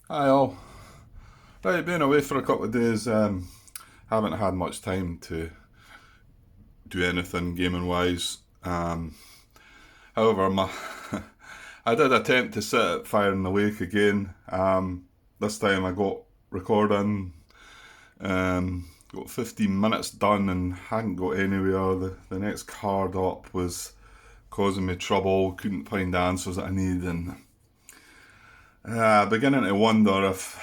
Hi all. Right, been away for a couple of days. Haven't had much time to do anything gaming wise. However, I did attempt to sit at Fire in the Wake again. This time I got recording. Got 15 minutes done and hadn't got anywhere. The next card up was causing me trouble. Couldn't find the answers that I needed, and beginning to wonder if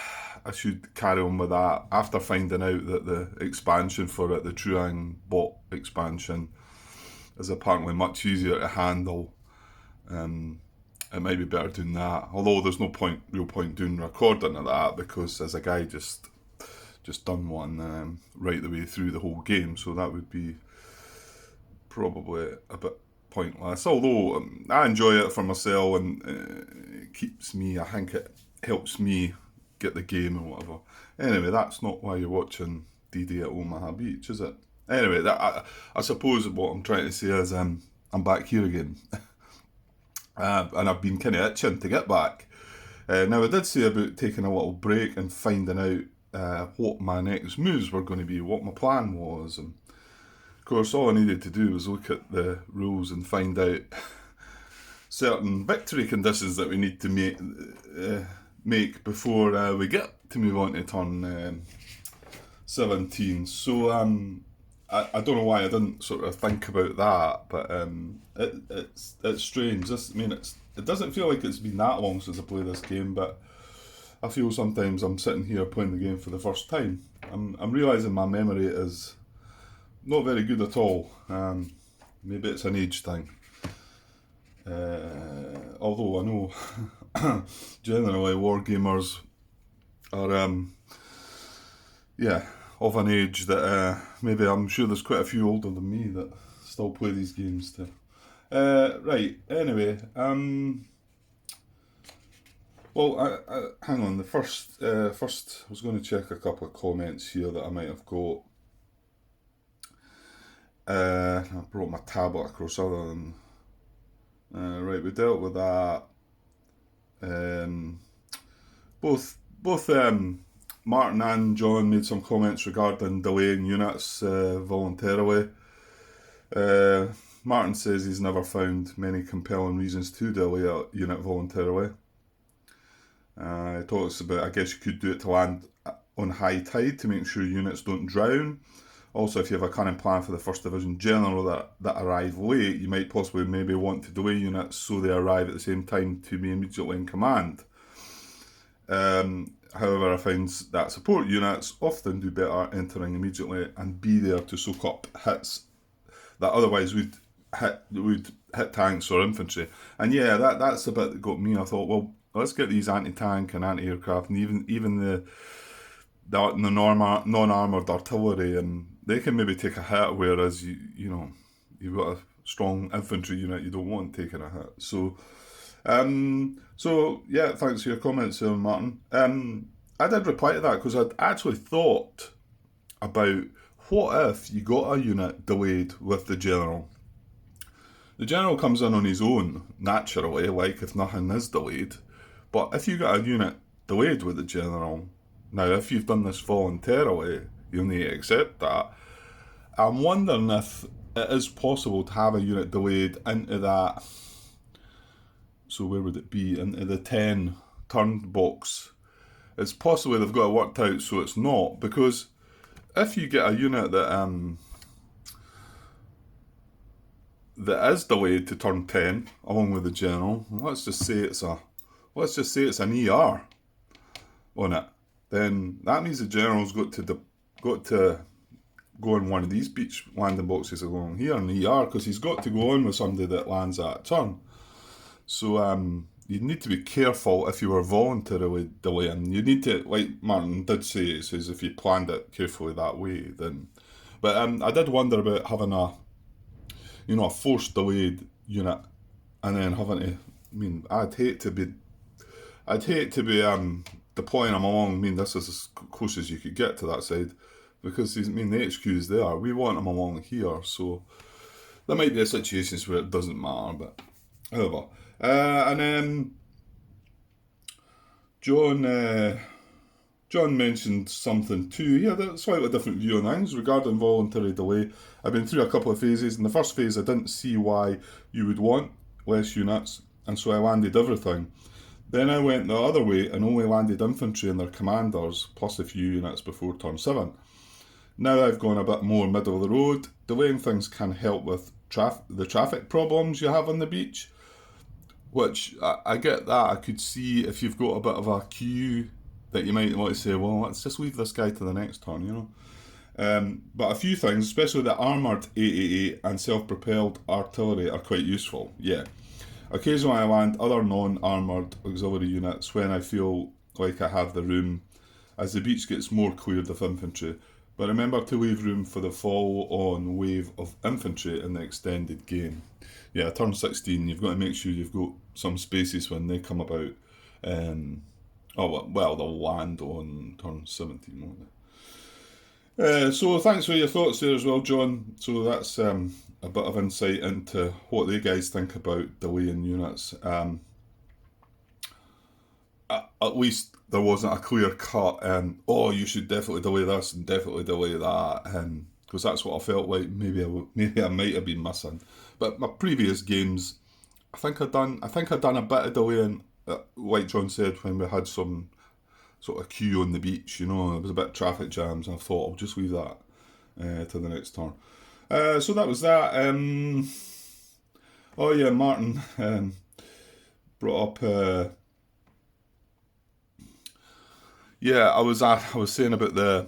I should carry on with that after finding out that the expansion for it, the Truang bot expansion, is apparently much easier to handle. It might be better doing that. Although there's no real point doing recording of that because as a guy just done one right the way through the whole game, so that would be probably a bit pointless. Although I enjoy it for myself and it keeps me. I think it helps me get the game and whatever. Anyway, that's not why you're watching DD at Omaha Beach, is it? Anyway, I suppose what I'm trying to say is I'm back here again, and I've been kind of itching to get back. Now I did say about taking a little break and finding out what my next moves were going to be, what my plan was, and of course all I needed to do was look at the rules and find out certain victory conditions that we need to make before we get to move on to turn 17. So I don't know why I didn't sort of think about that, but it's strange. It doesn't feel like it's been that long since I played this game, but I feel sometimes I'm sitting here playing the game for the first time. I'm realising my memory is not very good at all. Maybe it's an age thing. Although I know generally wargamers are of an age that maybe I'm sure there's quite a few older than me that still play these games too. Right. Anyway, hang on. The first I was going to check a couple of comments here that I might have got. I brought my tablet across other than. Right, we dealt with that. Both Martin and John made some comments regarding delaying units voluntarily. Martin says he's never found many compelling reasons to delay a unit voluntarily. He talks about, I guess you could do it to land on high tide to make sure units don't drown. Also, if you have a current plan for the First Division General that arrive late, you might possibly maybe want to delay units so they arrive at the same time to be immediately in command. However, I find that support units often do better entering immediately and be there to soak up hits that otherwise would hit tanks or infantry. And yeah, that's the bit that got me. I thought, well, let's get these anti-tank and anti-aircraft and even the non-armoured artillery, and they can maybe take a hit, whereas you've got a strong infantry unit you don't want taking a hit. So yeah, thanks for your comments, Martin. I did reply to that because I'd actually thought about what if you got a unit delayed with the general. The general comes in on his own naturally, like if nothing is delayed. But if you got a unit delayed with the general, now if you've done this voluntarily, you'll need to accept that. I'm wondering if it is possible to have a unit delayed into that. So where would it be? Into the 10 turn box. It's possibly they've got it worked out so it's not, because if you get a unit that is delayed to turn 10 along with the general, let's just say it's an ER on it, then that means the general's got to go in one of these beach landing boxes along here in the ER, because he's got to go on with somebody that lands at a turn. So you need to be careful if you were voluntarily delaying. You need to, like Martin did say, it says if you planned it carefully that way, then. But I did wonder about having a forced delayed unit, and then having to. I mean, I'd hate to be deploying them along. I mean, this is as close as you could get to that side, because the HQ's there. We want them along here, so there might be situations where it doesn't matter, but however. And then John mentioned something too. He had a slightly different view on things regarding voluntary delay. I've been through a couple of phases. In the first phase, I didn't see why you would want less units, and so I landed everything. Then I went the other way and only landed infantry and their commanders, plus a few units before turn 7. Now I've gone a bit more middle of the road. Delaying things can help with the traffic problems you have on the beach, which I get that. I could see if you've got a bit of a queue that you might want to say, well, let's just leave this guy to the next turn, you know. But a few things, especially the armoured AAA and self-propelled artillery, are quite useful, yeah. Occasionally I land other non-armoured auxiliary units when I feel like I have the room, as the beach gets more cleared of infantry. But remember to leave room for the follow-on wave of infantry in the extended game. Yeah, turn 16, you've got to make sure you've got some spaces when they come about. They'll land on turn 17, won't they? So thanks for your thoughts there as well, John. So that's a bit of insight into what they guys think about delaying units. At least there wasn't a clear cut, you should definitely delay this and definitely delay that, because that's what I felt like maybe I might have been missing. But my previous games, I think I'd done a bit of delaying, like John said, when we had some sort of queue on the beach, you know, there was a bit of traffic jams, and I thought I'll just leave that to the next turn. So that was that. Martin brought up. I was saying about the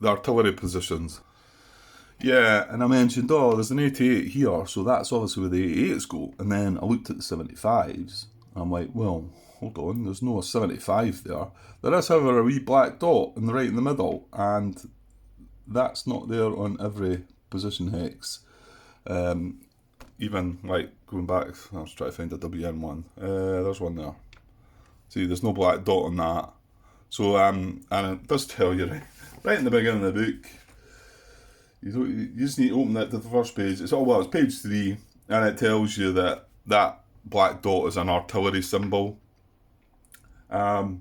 artillery positions. Yeah, and I mentioned, there's an 88 here, so that's obviously where the 88s go. And then I looked at the 75s, and I'm like, well, hold on, there's no 75 there. There is, however, a wee black dot right in the middle, and that's not there on every position hex. Even, like, going back, I was trying to find a WN one. There's one there. See, there's no black dot on that. So, and it does tell you, right in the beginning of the book, you just need to open it to the first page. It's page 3, and it tells you that black dot is an artillery symbol. Why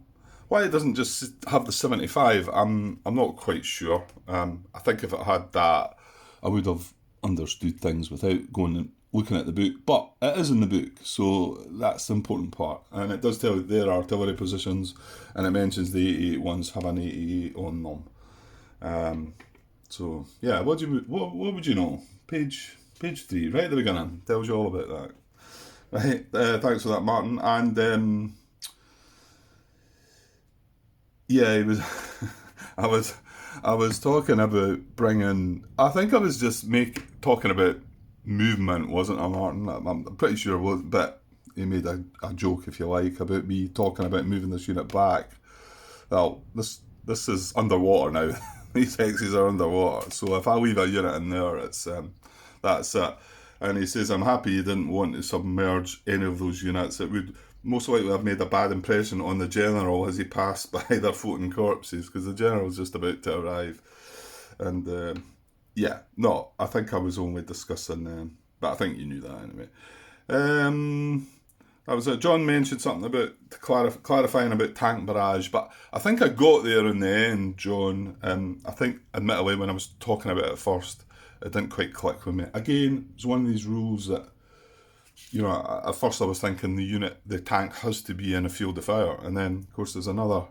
it doesn't just have the 75, I'm not quite sure. I think if it had that, I would have understood things without going and looking at the book. But it is in the book, so that's the important part. And it does tell you their artillery positions, and it mentions the 88 ones have an 88 on them. So yeah, what would you know? Page 3, right at the beginning, tells you all about that. Right, thanks for that, Martin. And he was. I was talking about bringing. I think I was just talking about movement, wasn't I, Martin? I'm pretty sure it was, but he made a joke, if you like, about me talking about moving this unit back. Well, this is underwater now. These hexes are underwater, so if I leave a unit in there, it's that's it. And he says, I'm happy you didn't want to submerge any of those units. It would most likely have made a bad impression on the general as he passed by their floating corpses, because the general was just about to arrive. And I think I was only discussing, but I think you knew that anyway. That was it. John mentioned something about clarifying about tank barrage, but I think I got there in the end, John. I think, admittedly, when I was talking about it first, it didn't quite click with me. Again, it's one of these rules that, you know, at first I was thinking the tank has to be in a field of fire, and then of course there's another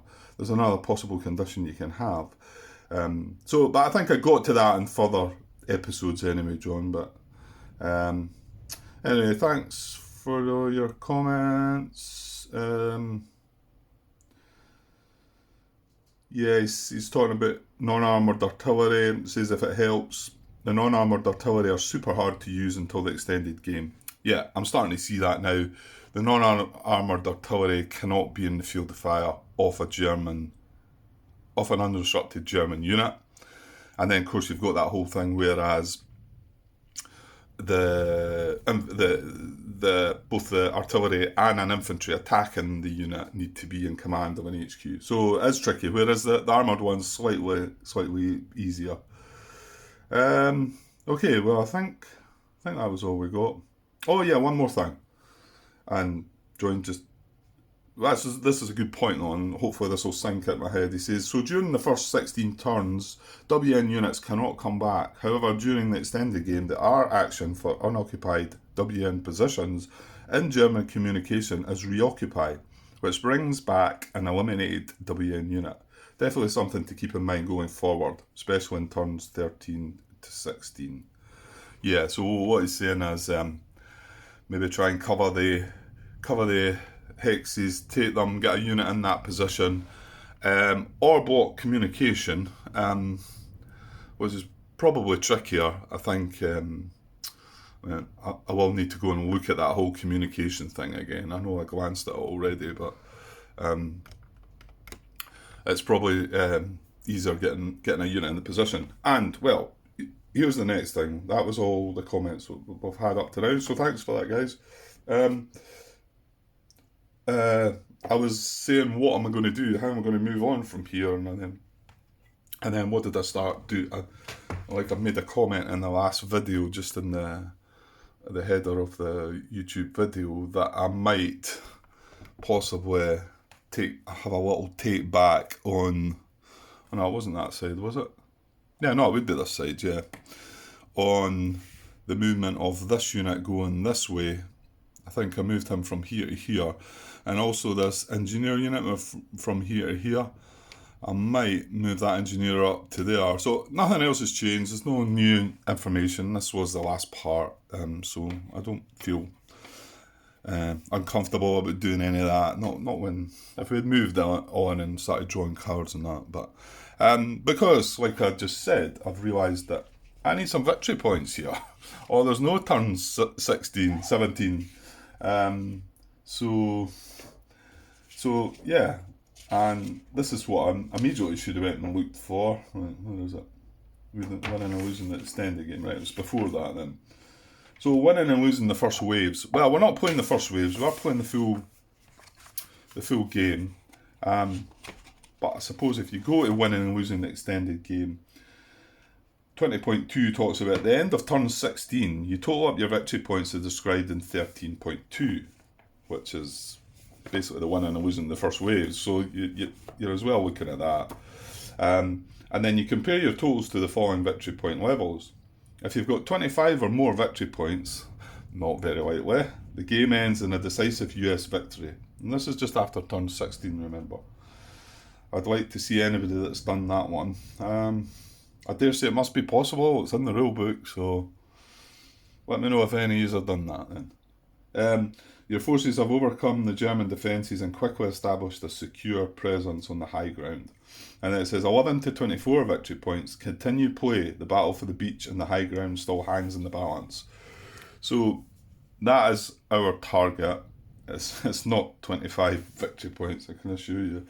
possible condition you can have. But I think I got to that in further episodes anyway, John. But anyway, thanks for all your comments. He's talking about non-armoured artillery. It says if it helps, the non-armoured artillery are super hard to use until the extended game. Yeah, I'm starting to see that now. The non-armoured artillery cannot be in the field of fire off an unobstructed German unit. And then, of course, you've got that whole thing, whereas both the artillery and an infantry attacking the unit need to be in command of an HQ. So it's tricky, whereas the armoured one's slightly easier. Okay, well, I think that was all we got. Oh yeah, one more thing. And John just this is a good point though, and hopefully this will sink in my head. He says, so during the first 16 turns, WN units cannot come back. However, during the extended game, the R action for unoccupied WN positions in German communication is reoccupy, which brings back an eliminated WN unit. Definitely something to keep in mind going forward, especially in turns 13 to 16. Yeah, so what he's saying is maybe try and cover the hexes, take them, get a unit in that position, or block communication, which is probably trickier. I think I will need to go and look at that whole communication thing again. I know I glanced at it already, but it's probably easier getting a unit in the position. And, well, here's the next thing. That was all the comments we've had up to now, so thanks for that, guys. I was saying, what am I going to do? How am I going to move on from here? And then what did I start do? I made a comment in the last video, just in the header of the YouTube video, that I might possibly have a little take back on. Oh, no, it wasn't that side, was it? Yeah, no, it would be this side, yeah. On the movement of this unit going this way. I think I moved him from here to here. And also this engineer unit from here to here. I might move that engineer up to there. So nothing else has changed. There's no new information. This was the last part. So I don't feel uncomfortable about doing any of that. Not when, if we had moved on and started drawing cards and that. But because, like I just said, I've realised that I need some victory points here. Or there's no turns 16, 17. So yeah, and this is what I immediately should have went and looked for. Right, where is it? Winning and losing the extended game. Right, it was before that then. So winning and losing the first waves. Well, we're not playing the first waves. We are playing the full game. But I suppose if you go to winning and losing the extended game, 20.2 talks about at the end of turn 16, you total up your victory points as described in 13.2, which is basically the winning and losing the first waves. So you're as well looking at that. And then you compare your totals to the following victory point levels. If you've got 25 or more victory points, not very likely, the game ends in a decisive US victory. And this is just after turn 16, remember. I'd like to see anybody that's done that one. I dare say it must be possible. It's in the rule book, so let me know if any of you have done that then. Your forces have overcome the German defences and quickly established a secure presence on the high ground. And then it says 11 to 24 victory points. Continue play. The battle for the beach and the high ground still hangs in the balance. So that is our target. It's not 25 victory points, I can assure you.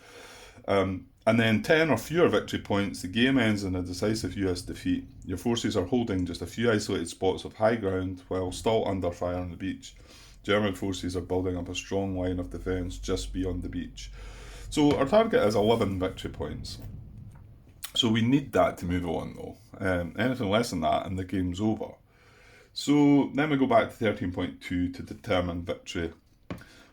And then 10 or fewer victory points, the game ends in a decisive US defeat. Your forces are holding just a few isolated spots of high ground while still under fire on the beach. German forces are building up a strong line of defence just beyond the beach. So our target is 11 victory points. So we need that to move on though. Anything less than that and the game's over. So then we go back to 13.2 to determine victory.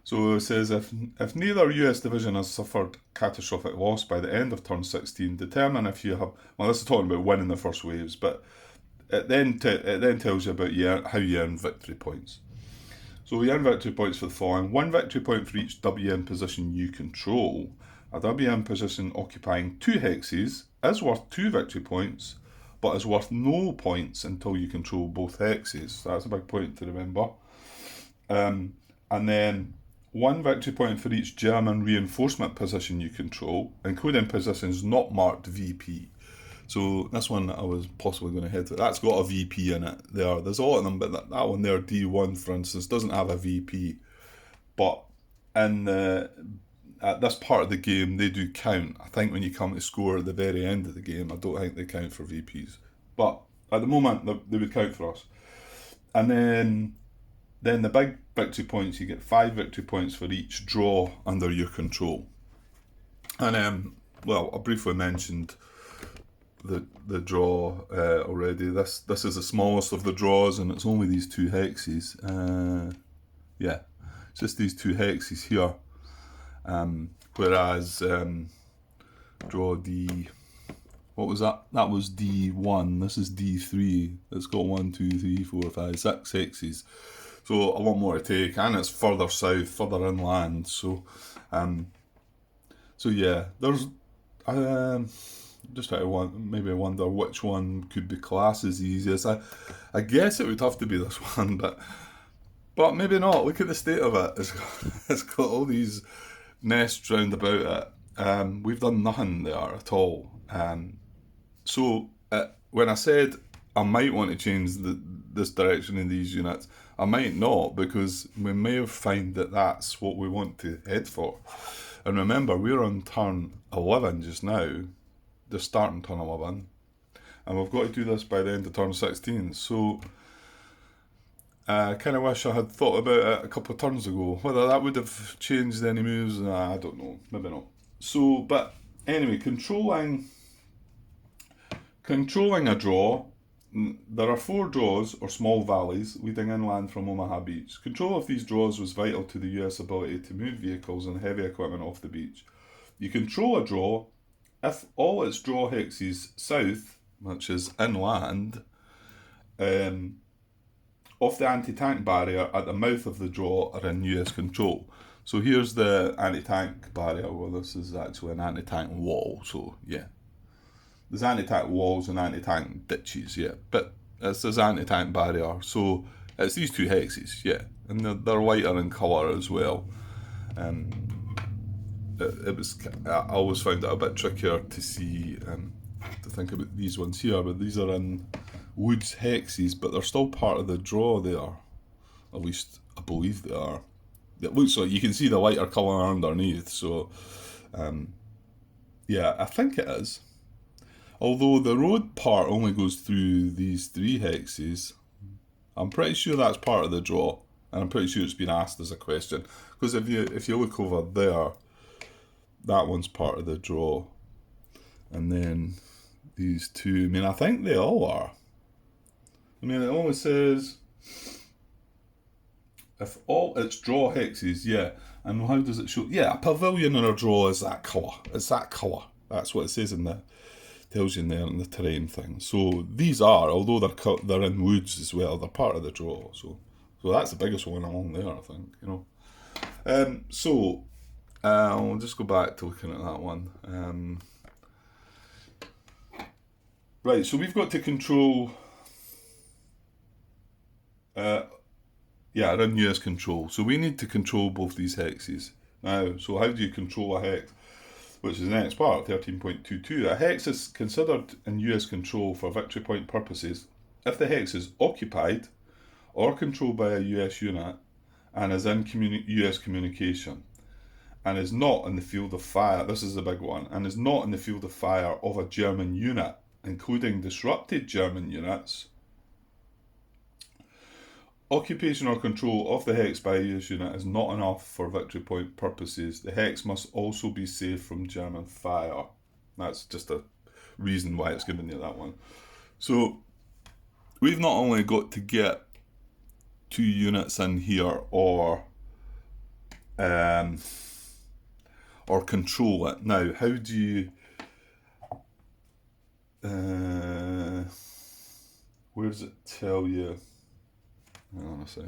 So it says if neither US division has suffered catastrophic loss by the end of turn 16, determine if you have. Well, this is talking about winning the first waves, but it then tells you about how you earn victory points. So we earn victory points for the following: 1 victory point for each WM position you control. A WM position occupying 2 hexes is worth 2 victory points, but is worth no points until you control both hexes. So that's a big point to remember. And then 1 victory point for each German reinforcement position you control, including positions not marked VP. So this one I was possibly going to head to. That's got a VP in it there. There's a lot of them, but that one there, D1 for instance, doesn't have a VP. But at this part of the game, they do count. I think when you come to score at the very end of the game, I don't think they count for VPs. But at the moment, they would count for us. And then the big victory points, you get 5 victory points for each draw under your control. And well, I briefly mentioned the draw already. This is the smallest of the draws, and it's only these 2 hexes. Yeah, it's just these 2 hexes here. Whereas draw D, what was that? That was D1. This is D3. It's got 1, 2, 3, 4, 5, 6 hexes. So a lot more to take, and it's further south, further inland. So yeah, there's just try to maybe wonder which one could be classed as the easiest. I guess it would have to be this one, but maybe not. Look at the state of it. It's got all these nests round about it. We've done nothing there at all. So when I said I might want to change this direction in these units, I might not, because we may find that that's what we want to head for. And remember, we're on turn 11 just now, the starting turn 11, and we've got to do this by the end of turn 16. So I kind of wish I had thought about it a couple of turns ago. Whether that would have changed any moves, I don't know, maybe not. So, but anyway, controlling a draw. There are 4 draws, or small valleys, leading inland from Omaha Beach. Control of these draws was vital to the US ability to move vehicles and heavy equipment off the beach. You control a draw if all its draw hexes south, which is inland, of the anti-tank barrier at the mouth of the draw are in US control. So here's the anti-tank barrier. Well, this is actually an anti-tank wall, so yeah. There's anti-tank walls and anti-tank ditches, yeah. But it's this anti-tank barrier, so it's these 2 hexes, yeah. And they're lighter in colour as well. I always found it a bit trickier to see, to think about these ones here, but these are in woods hexes, but they're still part of the draw there. At least I believe they are. It looks like you can see the lighter colour underneath, so yeah, I think it is. Although the road part only goes through these 3 hexes, I'm pretty sure that's part of the draw, and I'm pretty sure it's been asked as a question. Because if you look over there, that one's part of the draw, and then these 2. I mean, I think they all are. I mean, it only says if all its draw hexes, yeah. And how does it show? Yeah, a pavilion in a draw is that colour. It's that colour. That's what it says in the. Tells you in there in the terrain thing. So these are, although they're in woods as well, they're part of the draw. So that's the biggest one along there, I think. I'll just go back to looking at that one. Right, so we've got to control. They're in US control. So we need to control both these hexes. Now, so how do you control a hex? Which is the next part, 13.22. A hex is considered in US control for victory point purposes if the hex is occupied or controlled by a US unit and is in US communication and is not in the field of fire. This is the big one. And is not in the field of fire of a German unit, including disrupted German units. Occupation or control of the hex by a US unit is not enough for victory point purposes. The hex must also be safe from German fire. That's just a reason why it's given you that one. So we've not only got to get 2 units in here or control it. Now, how do you... where does it tell you? Hang on a sec.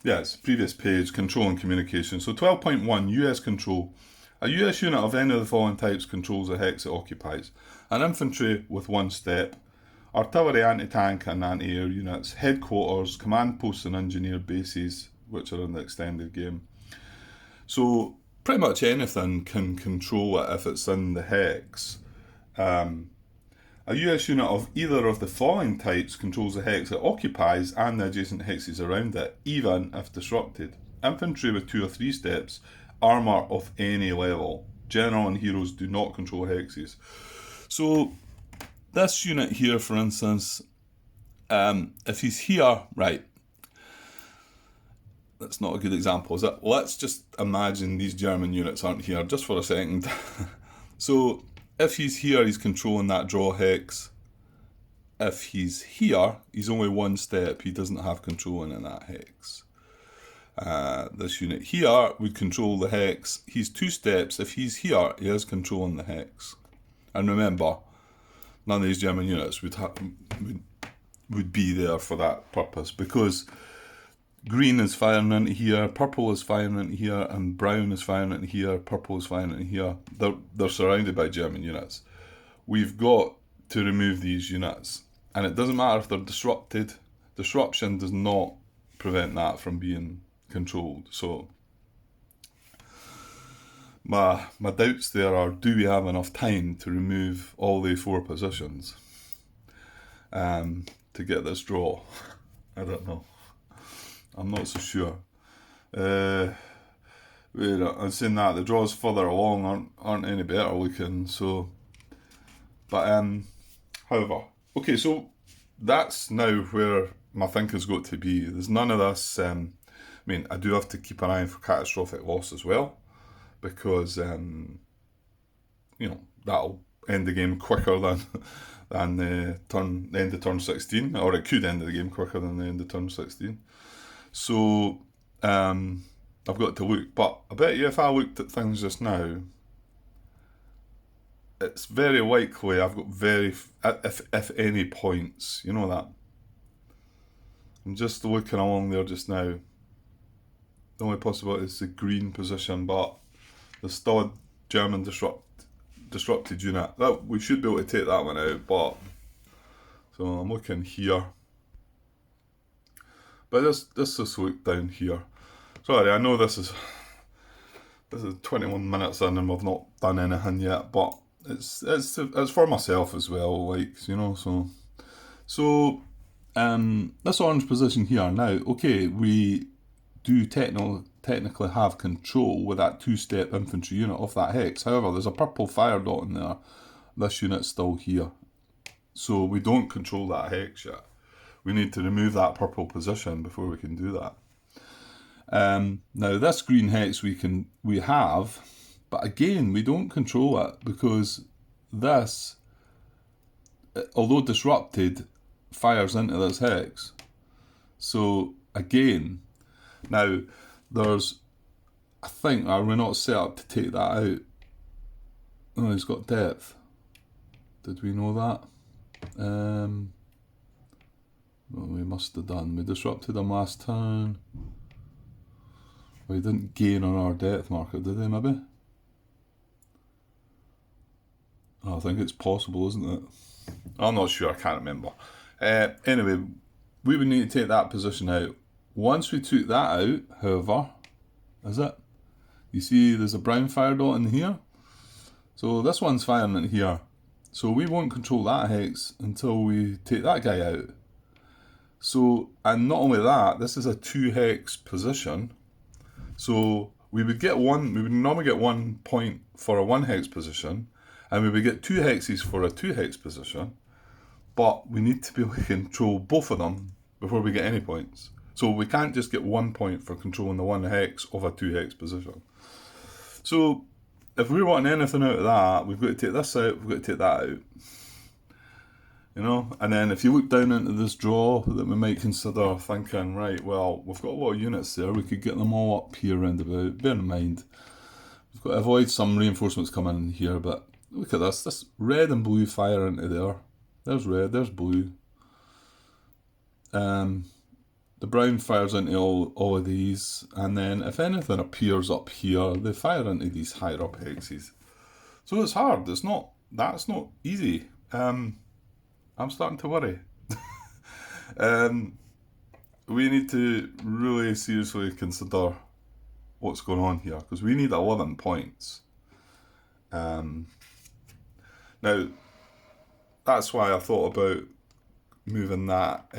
Yeah, it's previous page, control and communication. So 12.1, US control. A US unit of any of the following types controls a hex it occupies. An infantry with 1 step, artillery, anti-tank and anti-air units, headquarters, command posts and engineer bases, which are in the extended game. So pretty much anything can control it if it's in the hex. A US unit of either of the following types controls the hex it occupies and the adjacent hexes around it, even if disrupted. Infantry with 2 or 3 steps, armour of any level. General and heroes do not control hexes. So this unit here, for instance, if he's here, right, that's not a good example, is it? Let's just imagine these German units aren't here, just for a second. So if he's here, he's controlling that draw hex. If he's here, he's only 1 step. He doesn't have control in that hex. This unit here would control the hex. He's 2 steps. If he's here, he is controlling the hex. And remember, none of these German units would be there for that purpose, because green is firing into here, purple is firing into here, and brown is firing into here, purple is firing into here. They're surrounded by German units. We've got to remove these units. And it doesn't matter if they're disrupted. Disruption does not prevent that from being controlled. So my doubts there are, do we have enough time to remove all the 4 positions to get this draw? I don't know. I'm not so sure. I'm saying that the draws further along aren't any better looking. So, but however, okay. So that's now where my thinking's got to be. There's none of this. I mean, I do have to keep an eye for catastrophic loss as well, because you know, that'll end the game quicker than the end of turn 16, or it could end the game quicker than the end of turn 16. So I've got to look, but I bet you if I looked at things just now, it's very likely I've got if any points, you know that. I'm just looking along there just now. The only possibility is the green position, but there's still a German disrupted unit. That we should be able to take that one out, but so I'm looking here. But let's just look down here. Sorry, I know this is 21 minutes in and we've not done anything yet, but it's for myself as well, like, you know. So this orange position here now. Okay, we do technically have control with that 2-step infantry unit off that hex. However, there's a purple fire dot in there. This unit's still here, so we don't control that hex yet. We need to remove that purple position before we can do that. Now this green hex we have, but again we don't control it, because this, although disrupted, fires into this hex. So again, now there's, I think, are we not set up to take that out? Oh, he's got depth. Did we know that? Well, we must have done. We disrupted him last turn. We didn't gain on our depth marker, did they, maybe? Oh, I think it's possible, isn't it? I'm not sure, I can't remember. Anyway, we would need to take that position out. Once we took that out, however, is it? You see there's a brown fire dot in here? So this one's firing in here. So we won't control that hex until we take that guy out. So, and not only that, this is a 2 hex position. So we would normally get 1 point for a 1 hex position, and we would get 2 hexes for a 2 hex position, but we need to be able to control both of them before we get any points. So we can't just get 1 point for controlling the 1 hex of a 2 hex position. So if we want anything out of that, we've got to take this out, we've got to take that out. You know, and then if you look down into this draw, that we might consider thinking, right, well, we've got a lot of units there, we could get them all up here round about. Bear in mind, we've got to avoid some reinforcements coming in here, but look at this red and blue fire into there. There's red, there's blue. The brown fires into all of these, and then if anything appears up here, they fire into these higher up hexes. So it's hard, that's not easy. I'm starting to worry. We need to really seriously consider what's going on here, because we need 11 points. Now, that's why I thought about moving that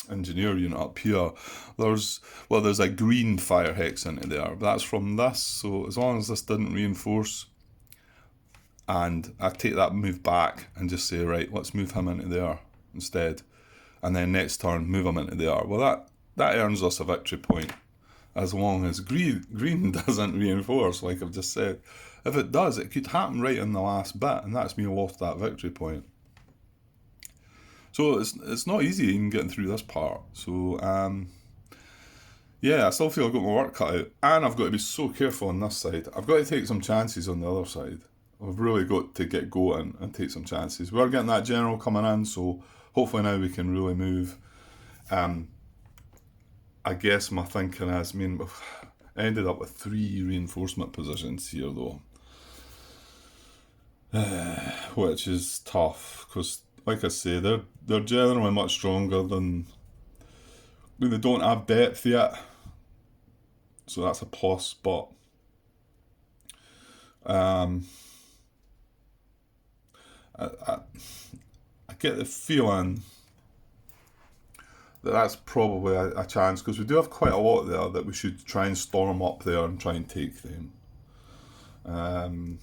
engineer unit up here. There's a green fire hex into there, but that's from this, so as long as this didn't reinforce, and I take that move back and just say, right, let's move him into there instead, and then next turn move him into there. Well, that earns us a victory point, as long as green doesn't reinforce, like I've just said. If it does, it could happen right in the last bit, and that's me lost that victory point. So it's not easy even getting through this part. So Yeah, I still feel I've got my work cut out, and I've got to be so careful on this side. I've got to take some chances on the other side. I've really got to get going and take some chances. We're getting that general coming in, so hopefully now we can really move. Um, I guess my thinking is, I mean, we've ended up with 3 reinforcement positions here though, which is tough because, like I say, they're generally much stronger than. I mean, they don't have depth yet, so that's a plus. But um, I get the feeling that that's probably a chance because we do have quite a lot there that we should try and storm up there and try and take them. Um,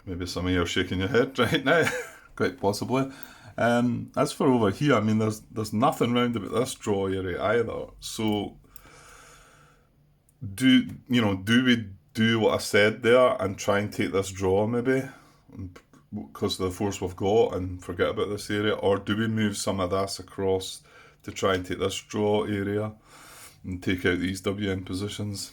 Maybe some of you are shaking your head right now, quite possibly. As for over here, I mean, there's nothing round about this draw area either. So do we do what I said there and try and take this draw maybe because of the force we've got and forget about this area, or do we move some of this across to try and take this draw area and take out these WN positions?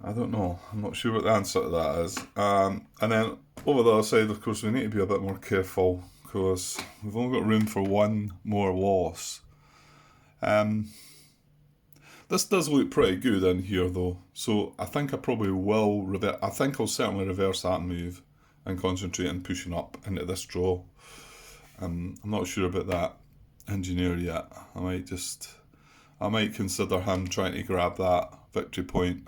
I don't know. I'm not sure what the answer to that is. And then over the other side, of course, we need to be a bit more careful because we've only got room for one more loss. This does look pretty good in here though, so I think I probably will revert. I think I'll certainly reverse that move and concentrate on pushing up into this draw. I'm not sure about that engineer yet. I might consider him trying to grab that victory point.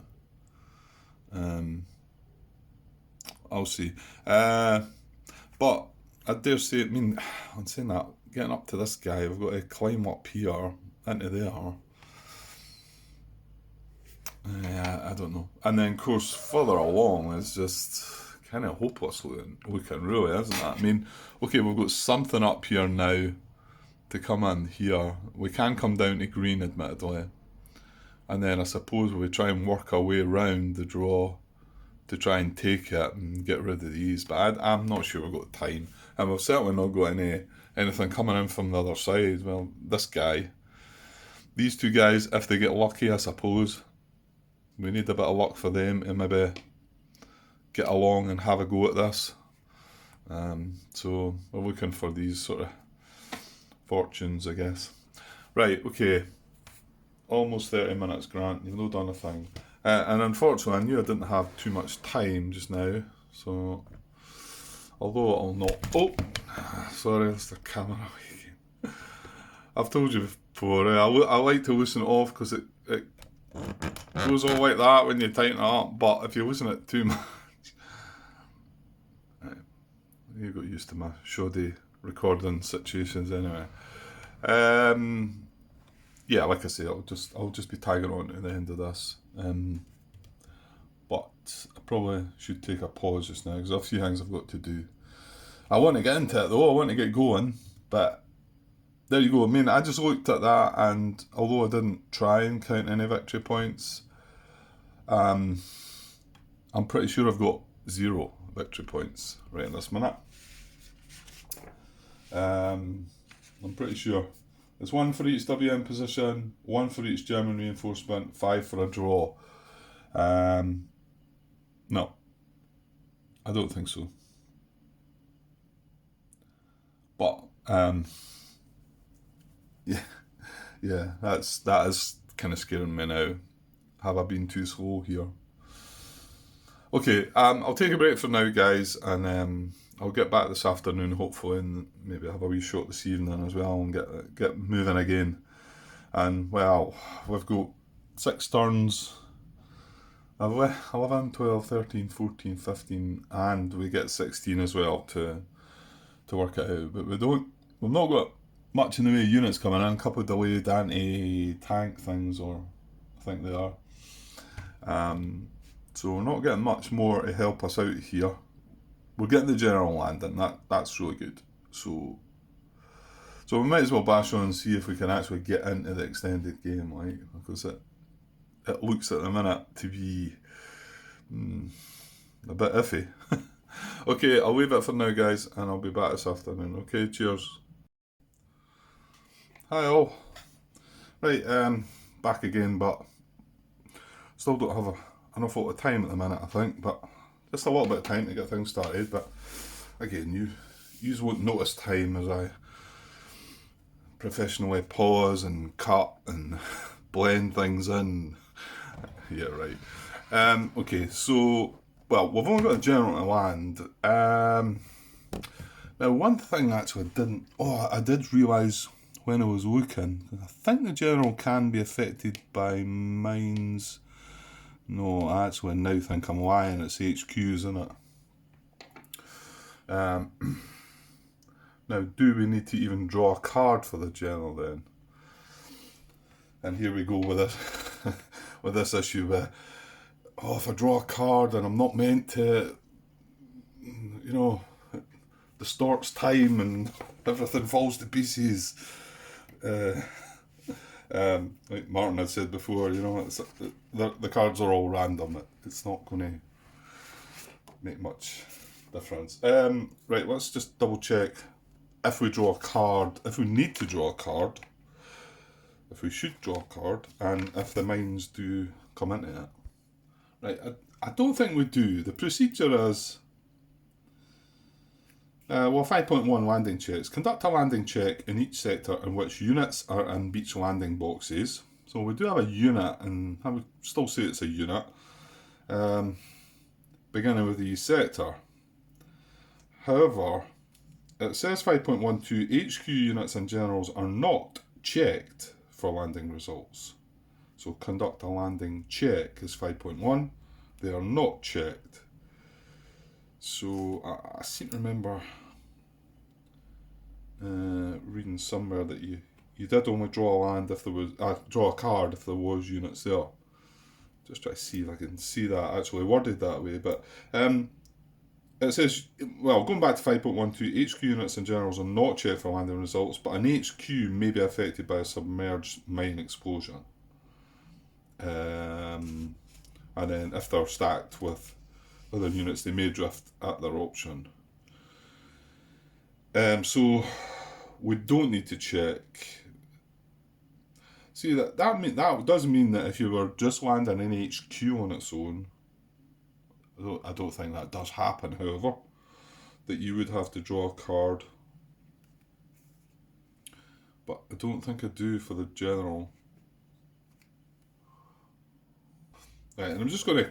I'll see. But I dare say, I mean, I'm saying that, getting up to this guy, we've got to climb up here into there. Yeah, I don't know. And then, of course, further along is just kind of hopeless looking, really, isn't it? I mean, okay, we've got something up here now to come in here. We can come down to green, admittedly. And then I suppose we try and work our way around the draw to try and take it and get rid of these. But I'm not sure we've got time. And we've certainly not got anything coming in from the other side. Well, this guy. These two guys, if they get lucky, I suppose. We need a bit of luck for them to maybe get along and have a go at this. So we're looking for these sort of fortunes, I guess. Right, okay. Almost 30 minutes, Grant. You've not done a thing. And unfortunately, I knew I didn't have too much time just now. So, although it'll not... Oh! Sorry, that's the camera. I've told you before, I like to loosen it off because it goes all like that when you tighten it up. But if you loosen it too much... You got used to my shoddy recording situations anyway. Yeah, like I say, I'll just be tagging on to the end of this. But I probably should take a pause just now because there's a few things I've got to do. I want to get into it though. I want to get going, but there you go. I mean, I just looked at that, and although I didn't try and count any victory points, I'm pretty sure I've got 0 victory points right in this minute. I'm pretty sure. It's 1 for each WM position, 1 for each German reinforcement, 5 for a draw. No, I don't think so. But yeah, that is kind of scaring me now. Have I been too slow here? Okay, I'll take a break for now, guys, and I'll get back this afternoon, hopefully, and maybe have a wee shot this evening as well, and get moving again. And well, we've got 6 turns. 11, 12, 13, 14, 15, and we get 16 as well to work it out. But we've not got much in the way of units coming in. A couple of delayed anti-tank things, or I think they are. So we're not getting much more to help us out here. We're getting the general landing. That's really good. So we might as well bash on and see if we can actually get into the extended game, like, because it looks at the minute to be a bit iffy. Okay, I'll leave it for now, guys, and I'll be back this afternoon. Okay, cheers. Hi all. Right, back again, but still don't have an awful lot of time at the minute, I think, but just a little bit of time to get things started. But again, you won't notice time as I professionally pause and cut and blend things in. Yeah, right. Okay, so, well, we've only got a general to land. Now, one thing actually I did realise when I was looking, I think the general can be affected by mines. No, I actually now think I'm lying, it's HQs, isn't it? Now, do we need to even draw a card for the general then? And here we go with it, with this issue where, if I draw a card and I'm not meant to, distorts time and everything falls to pieces. Like Martin had said before, the cards are all random. It's not going to make much difference. Right, let's just double check if we draw a card, if we need to draw a card, if we should draw a card, and if the mines do come into it. Right, I don't think we do. The procedure is, 5.1 landing checks. Conduct a landing check in each sector in which units are in beach landing boxes. So we do have a unit, and I would still say it's a unit, beginning with the sector. However, it says 5.12, HQ units and generals are not checked for landing results. So conduct a landing check is 5.1. They are not checked. So I seem to remember reading somewhere that you did only draw a land if there was draw a card if there was units there. Just try to see if I can see that actually worded that way. But it says, well, going back to 5.12, HQ units and generals are not checked for landing results, but an HQ may be affected by a submerged mine explosion. And then if they're stacked with other units, they may drift at their option. So we don't need to check. See, that does mean that if you were just landing an HQ on its own, I don't think that does happen, however, that you would have to draw a card. But I don't think I do for the general. Right, and I'm just gonna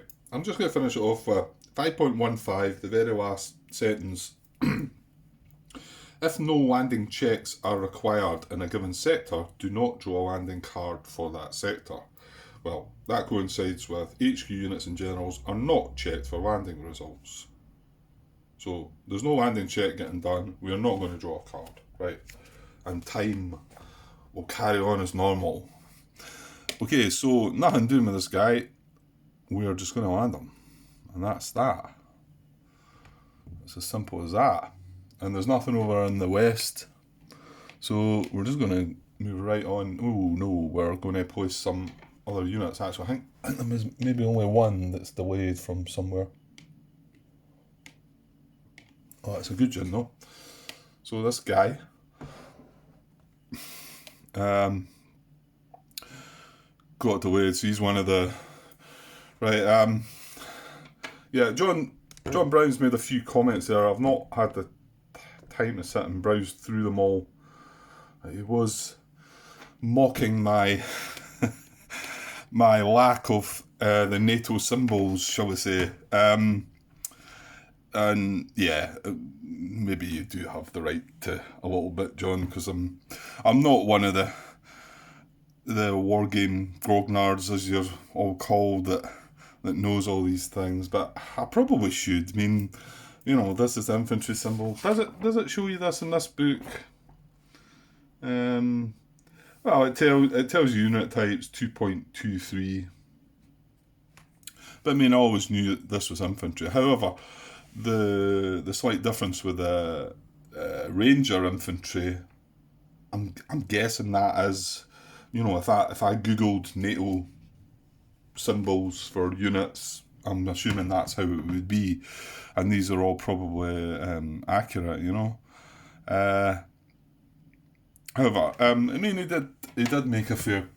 finish it off with 5.15, the very last sentence. If no landing checks are required in a given sector, do not draw a landing card for that sector. Well, that coincides with HQ units and generals are not checked for landing results. So there's no landing check getting done, we are not going to draw a card, right? And time will carry on as normal. Okay, so nothing doing with this guy, we are just going to land him. And that's that. It's as simple as that. And there's nothing over in the west, so we're just going to move right on. Oh no, we're going to place some other units. Actually, I think there is maybe only one that's delayed from somewhere. Oh, that's a good one though. So this guy, got delayed. So he's one of the right. Yeah, John Brown's made a few comments there. I've not had the time to sit and browse through them all. He was mocking my my lack of the NATO symbols, shall we say. And yeah, maybe you do have the right to a little bit, John, because I'm not one of the war game grognards, as you're all called, that knows all these things, but I probably should. I mean, this is the infantry symbol. Does it show you this in this book? Well, it tells you unit types 2.23. But I mean, I always knew that this was infantry. However, the slight difference with the Ranger infantry, I'm guessing that is, if I googled NATO symbols for units, I'm assuming that's how it would be, and these are all probably accurate, However, I mean, he did make a fair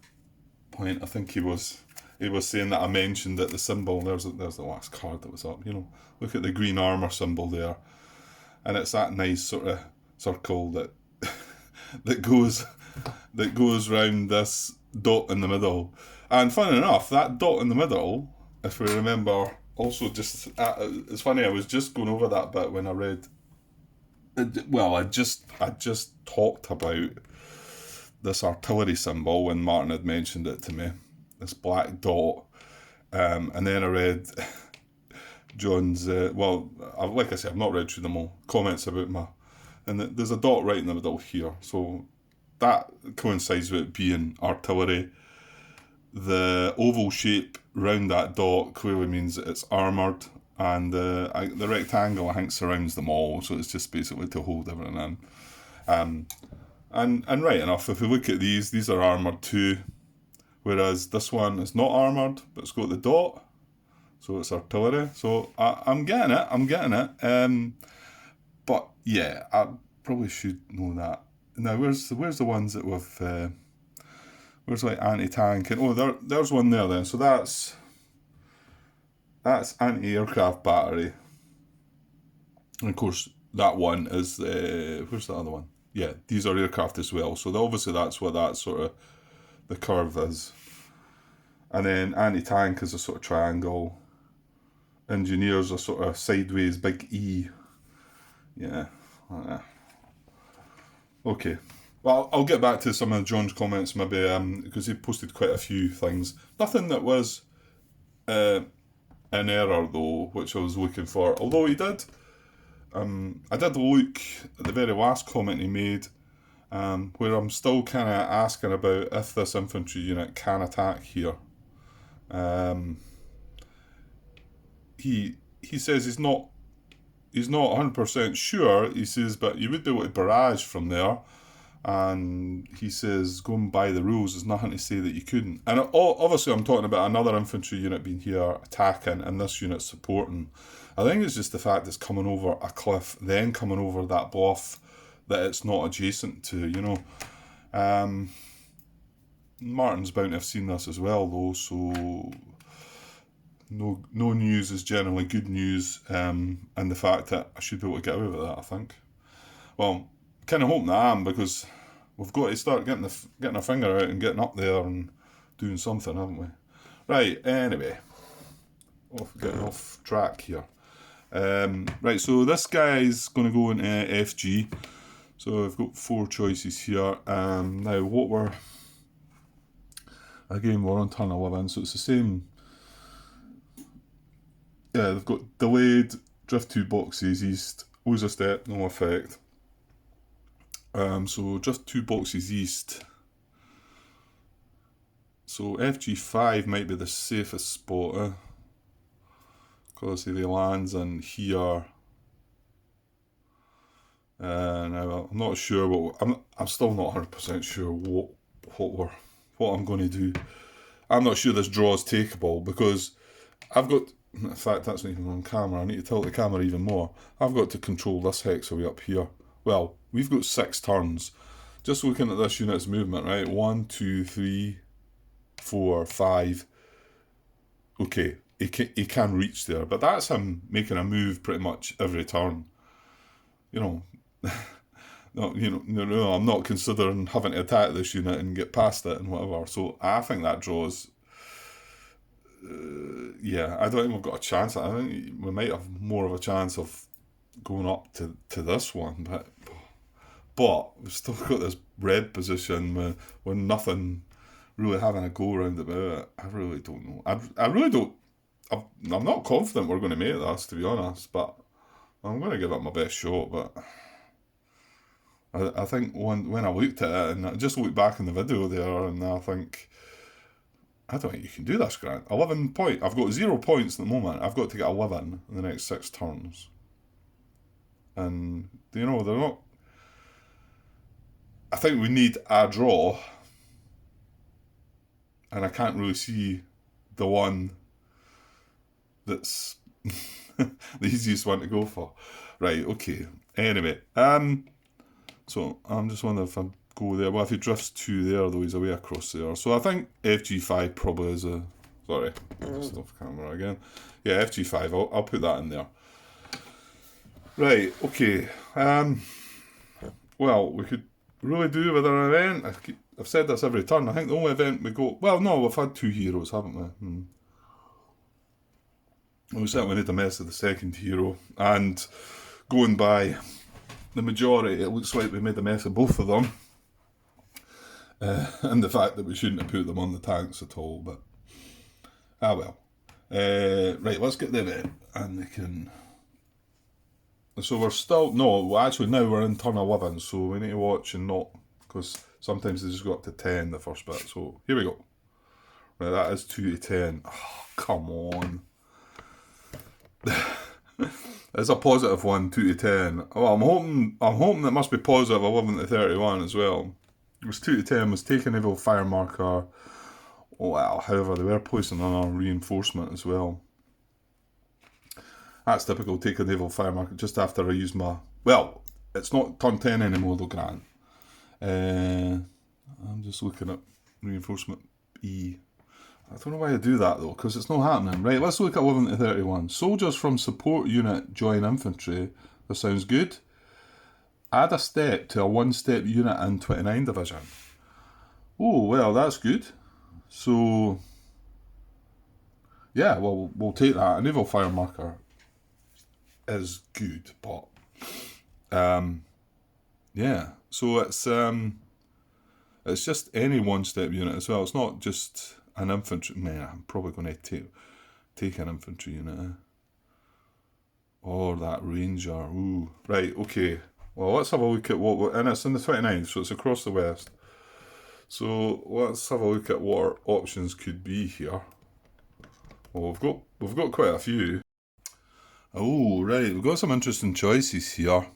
point. I think he was saying that I mentioned that the symbol, there's the last card that was up, look at the green armour symbol there. And it's that nice sort of circle that that goes round this dot in the middle. And funny enough, that dot in the middle, if we remember, also just it's funny. I was just going over that bit when I read. Well, I just talked about this artillery symbol when Martin had mentioned it to me. This black dot, and then I read John's. Like I said, I've not read through them all. Comments about and there's a dot right in the middle here, so that coincides with it being artillery. The oval shape round that dot clearly means that it's armoured, and the rectangle I think surrounds them all, so it's just basically to hold everything in. And right enough, if we look at these are armoured too, whereas this one is not armoured, but it's got the dot, so it's artillery. So I'm getting it. But yeah, I probably should know that. Now, where's the ones that we've... where's like anti-tank? And there's one there then. So that's anti-aircraft battery. And of course, that one is... where's the other one? Yeah, these are aircraft as well. So obviously that's what that sort of... the curve is. And then anti-tank is a sort of triangle. Engineers are sort of sideways, big E. Yeah. Okay. Well, I'll get back to some of John's comments maybe, because he posted quite a few things. Nothing that was an error though, which I was looking for. Although he did, I did look at the very last comment he made, where I'm still kind of asking about if this infantry unit can attack here. He says he's not 100% sure. He says, but you would be able to barrage from there. And he says, going by the rules, there's nothing to say that you couldn't. And obviously I'm talking about another infantry unit being here attacking and this unit supporting. I think it's just the fact it's coming over a cliff, then coming over that bluff that it's not adjacent to, Martin's bound to have seen this as well though, so no news is generally good news, and the fact that I should be able to get away with that, I think. Well, kind of hoping that I am, because we've got to start getting our finger out and getting up there and doing something, haven't we? Right, anyway, getting off track here. Right, so this guy's going to go into FG. So I've got 4 choices here. Now, we're on turn 11, so it's the same. Yeah, they've got delayed, drift 2 boxes east, lose a step, no effect. So drift 2 boxes east. So FG5 might be the safest spot, because he lands in here. Now I'm not sure I'm still not 100% sure what I'm going to do. I'm not sure this draw is takeable, because I've got... In fact, that's not even on camera. I need to tilt the camera even more. I've got to control this hexaway up here. Well, we've got 6 turns. Just looking at this unit's movement, right? 1, 2, 3, 4, 5. Okay, he can reach there, but that's him making a move pretty much every turn. No, I'm not considering having to attack this unit and get past it and whatever. So I think that draws... I don't think we've got a chance. I think we might have more of a chance of going up to this one, but we've still got this red position with nothing really having a go around about it. I really don't know. I really don't. I'm not confident we're going to make this, to be honest, but I'm going to give it my best shot. But I think when I looked at it, and I just looked back in the video there, and I think... I don't think you can do this, Grant. 11 points. I've got 0 points at the moment. I've got to get 11 in the next 6 turns. And, they're not... I think we need a draw. And I can't really see the one that's the easiest one to go for. Right, okay. Anyway, so I'm just wondering if I'm go there. Well, if he drifts 2 there, though, he's away across there. So I think FG5 probably is a... Sorry, just off camera again. Yeah, FG5, I'll put that in there. Right, okay. Well, we could really do with an event. I've said this every turn. I think the only event we go... Well, no, we've had 2 heroes, haven't we? We certainly need to mess with the second hero. And going by the majority, it looks like we made a mess of both of them. And the fact that we shouldn't have put them on the tanks at all, but... Ah, well. Right, let's get the event. And we can... So we're still... No, actually now we're in turn 11, so we need to watch and not... Because sometimes they just go up to 10, the first bit. So, here we go. Right, that is 2 to 10. Oh, come on. It's a positive one, 2 to 10. Well, I'm hoping it must be positive 11 to 31 as well. It was 2 to 10, was take an evil fire marker. Well, however, they were placing on a reinforcement as well. That's typical, take an evil fire marker just after I use my... Well, it's not turn 10 anymore though, Grant. I'm just looking at reinforcement E. I don't know why I do that though, because it's not happening. Right, let's look at 11 to 31. Soldiers from support unit join infantry. That sounds good. Add a step to a 1-step unit in 29 division. Oh, well, that's good. So, yeah, well, we'll take that. A naval fire marker is good, but, yeah. So it's just any 1-step unit as well. It's not just an infantry. Man, I'm probably going to take an infantry unit. Or that ranger. Ooh, right, okay. Well, let's have a look at and it's in the 29th, so it's across the west. So let's have a look at what our options could be here. Well, we've got quite a few. Oh, right, we've got some interesting choices here.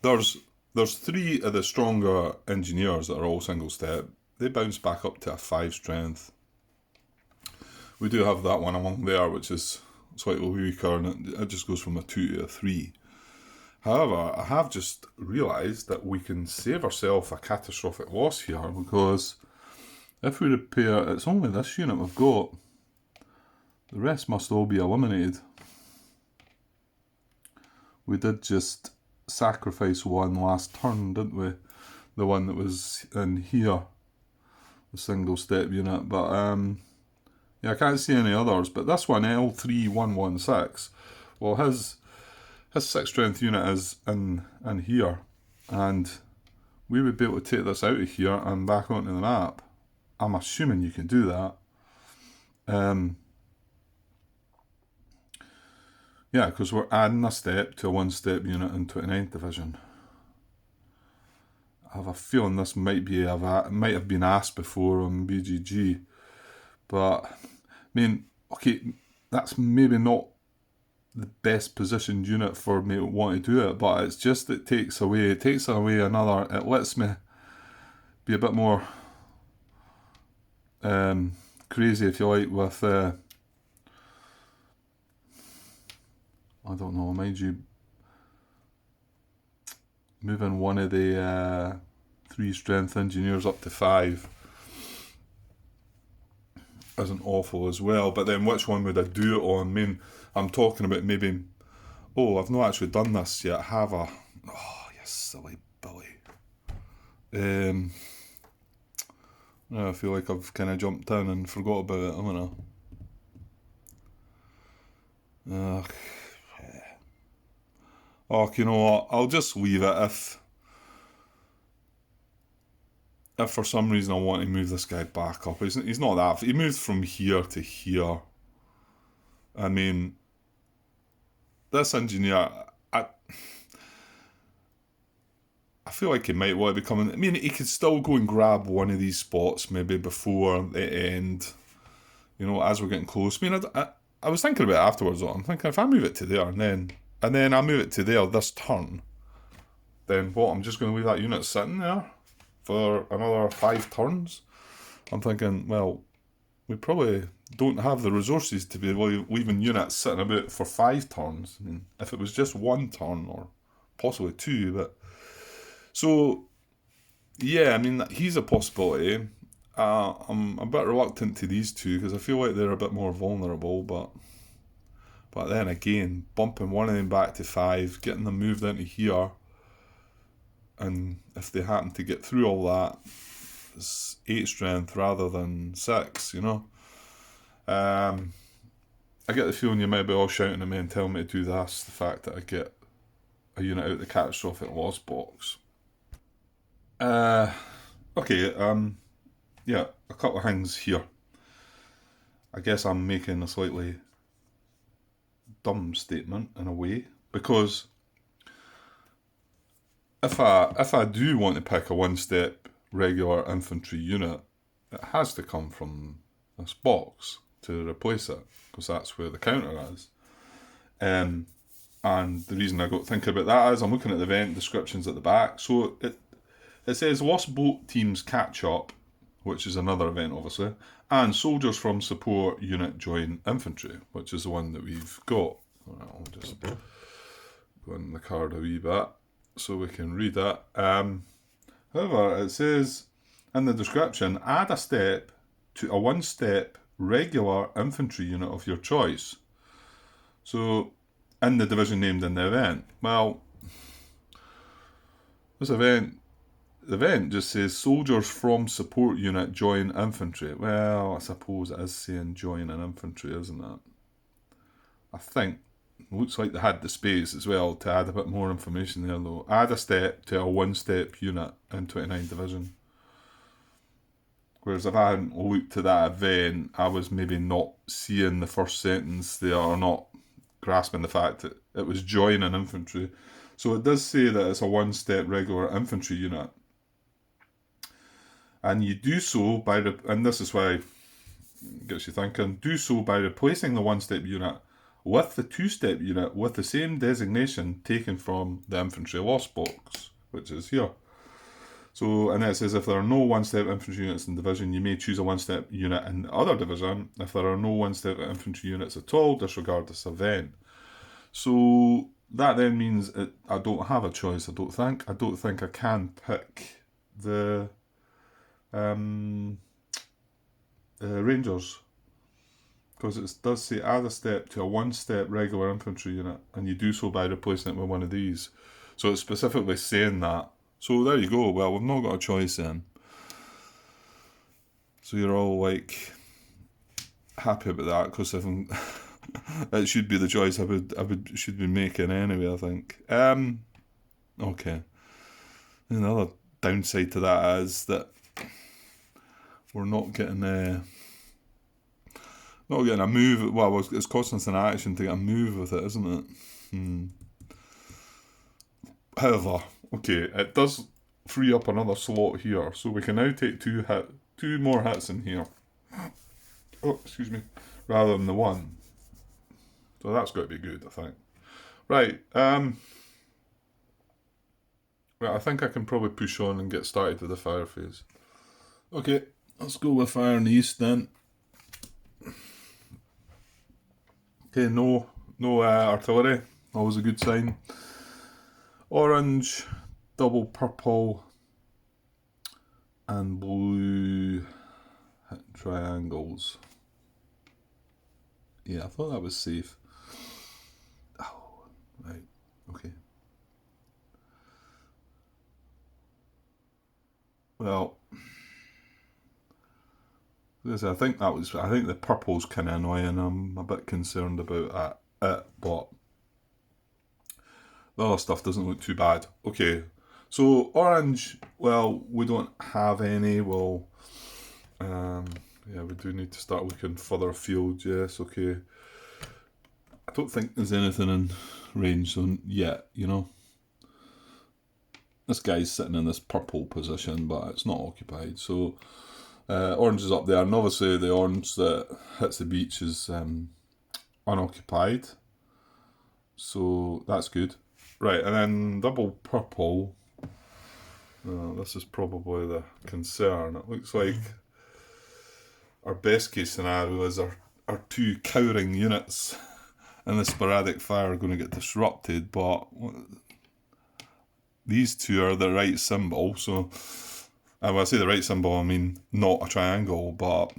There's 3 of the stronger engineers that are all single step. They bounce back up to a 5 strength. We do have that one among there, which is slightly weaker, and it just goes from a 2 to a 3. However, I have just realised that we can save ourselves a catastrophic loss here, because if we repair, it's only this unit we've got. The rest must all be eliminated. We did just sacrifice one last turn, didn't we? The one that was in here, the single step unit, but yeah, I can't see any others, but this one, L3116, well, his 6 strength unit is in here, and we would be able to take this out of here and back onto the map. I'm assuming you can do that. Yeah, because we're adding a step to a 1-step unit in 29th division. I have a feeling this might have been asked before on BGG. But, I mean, okay, that's maybe not the best positioned unit for me to want to do it, but it's just it takes away another, it lets me be a bit more crazy, if you like, with, I don't know, mind you, moving one of the 3 strength engineers up to 5. Isn't awful as well, but then which one would I do it on? I mean, I'm talking about maybe, I've not actually done this yet, have I? Oh, you silly Billy. I feel like I've kind of jumped in and forgot about it, haven't I? You know what, I'll just leave it. If for some reason I want to move this guy back up, he's not that. He moved from here to here. I mean, this engineer, I feel like he might want to be coming. I mean, he could still go and grab one of these spots maybe before the end. You know, as we're getting close. I mean, I was thinking about it afterwards. I'm thinking if I move it to there and then I move it to there this turn, then what? I'm just going to leave that unit sitting there for another 5 turns. I'm thinking, well, we probably don't have the resources to be leaving units sitting about for 5 turns. I mean, if it was just 1 turn or possibly 2, but... So, yeah, I mean, he's a possibility. I'm a bit reluctant to these 2 because I feel like they're a bit more vulnerable, but then again, bumping one of them back to 5, getting them moved into here, and if they happen to get through all that, it's 8 strength rather than 6, you know? I get the feeling you might be all shouting at me and telling me to do this, the fact that I get a unit out of the catastrophic loss box. Okay, yeah, a couple of things here. I guess I'm making a slightly dumb statement in a way, because if I do want to pick a 1-step regular infantry unit, it has to come from this box to replace it, because that's where the counter is. And the reason I got thinking about that is I'm looking at the event descriptions at the back. So it says Lost Boat Teams Catch Up, which is another event obviously, and Soldiers from Support Unit Join Infantry, which is the one that we've got. I'll just go in the card a wee bit so we can read that. However, it says in the description, add a step to a 1-step regular infantry unit of your choice. So, in the division named in the event. Well, this event, the event just says Soldiers from Support Unit Join Infantry. Well, I suppose it is saying join an infantry, isn't it? I think. Looks like they had the space as well to add a bit more information there though. Add a step to a 1-step unit in 29 Division. Whereas if I hadn't looked to that event, I was maybe not seeing the first sentence there, or not grasping the fact that it was join an infantry. So it does say that it's a 1-step regular infantry unit. And you do so by, and this is why it gets you thinking, do so by replacing the 1-step unit with the 2-step unit with the same designation taken from the infantry lost box, which is here. So, and it says if there are no 1-step infantry units in division, you may choose a 1-step unit in the other division. If there are no 1-step infantry units at all, disregard this event. So that then means I don't have a choice, I don't think. I don't think I can pick the Rangers, because it does say add a step to a 1-step regular infantry unit, and you do so by replacing it with one of these. So it's specifically saying that. So there you go. Well, we've not got a choice then. So you're all like happy about that, because it should be the choice I should be making anyway, I think. Okay. Another downside to that is that we're not getting a move. Well, it's costing us an action to get a move with it, isn't it? However, okay, it does free up another slot here, so we can now take 2 more hits in here. Oh, excuse me, rather than the 1. So that's got to be good, I think. Right, right. I think I can probably push on and get started with the fire phase. Okay, let's go with fire in the east then. Okay, no artillery, always a good sign. Orange, double purple, and blue triangles. Yeah, I thought that was safe. Oh, right, okay. Well, I think the purple's kind of annoying. I'm a bit concerned about it, but the other stuff doesn't look too bad. Okay, so orange, well, we don't have any. Well, yeah, we do need to start looking further afield. Yes, okay. I don't think there's anything in range zone yet, you know. This guy's sitting in this purple position, but it's not occupied. So orange is up there, and obviously the orange that hits the beach is unoccupied. So that's good. Right, and then double purple. This is probably the concern. It looks like our best case scenario is our 2 cowering units and the sporadic fire are going to get disrupted, but these two are the right symbol. So when I say the right symbol, I mean not a triangle, but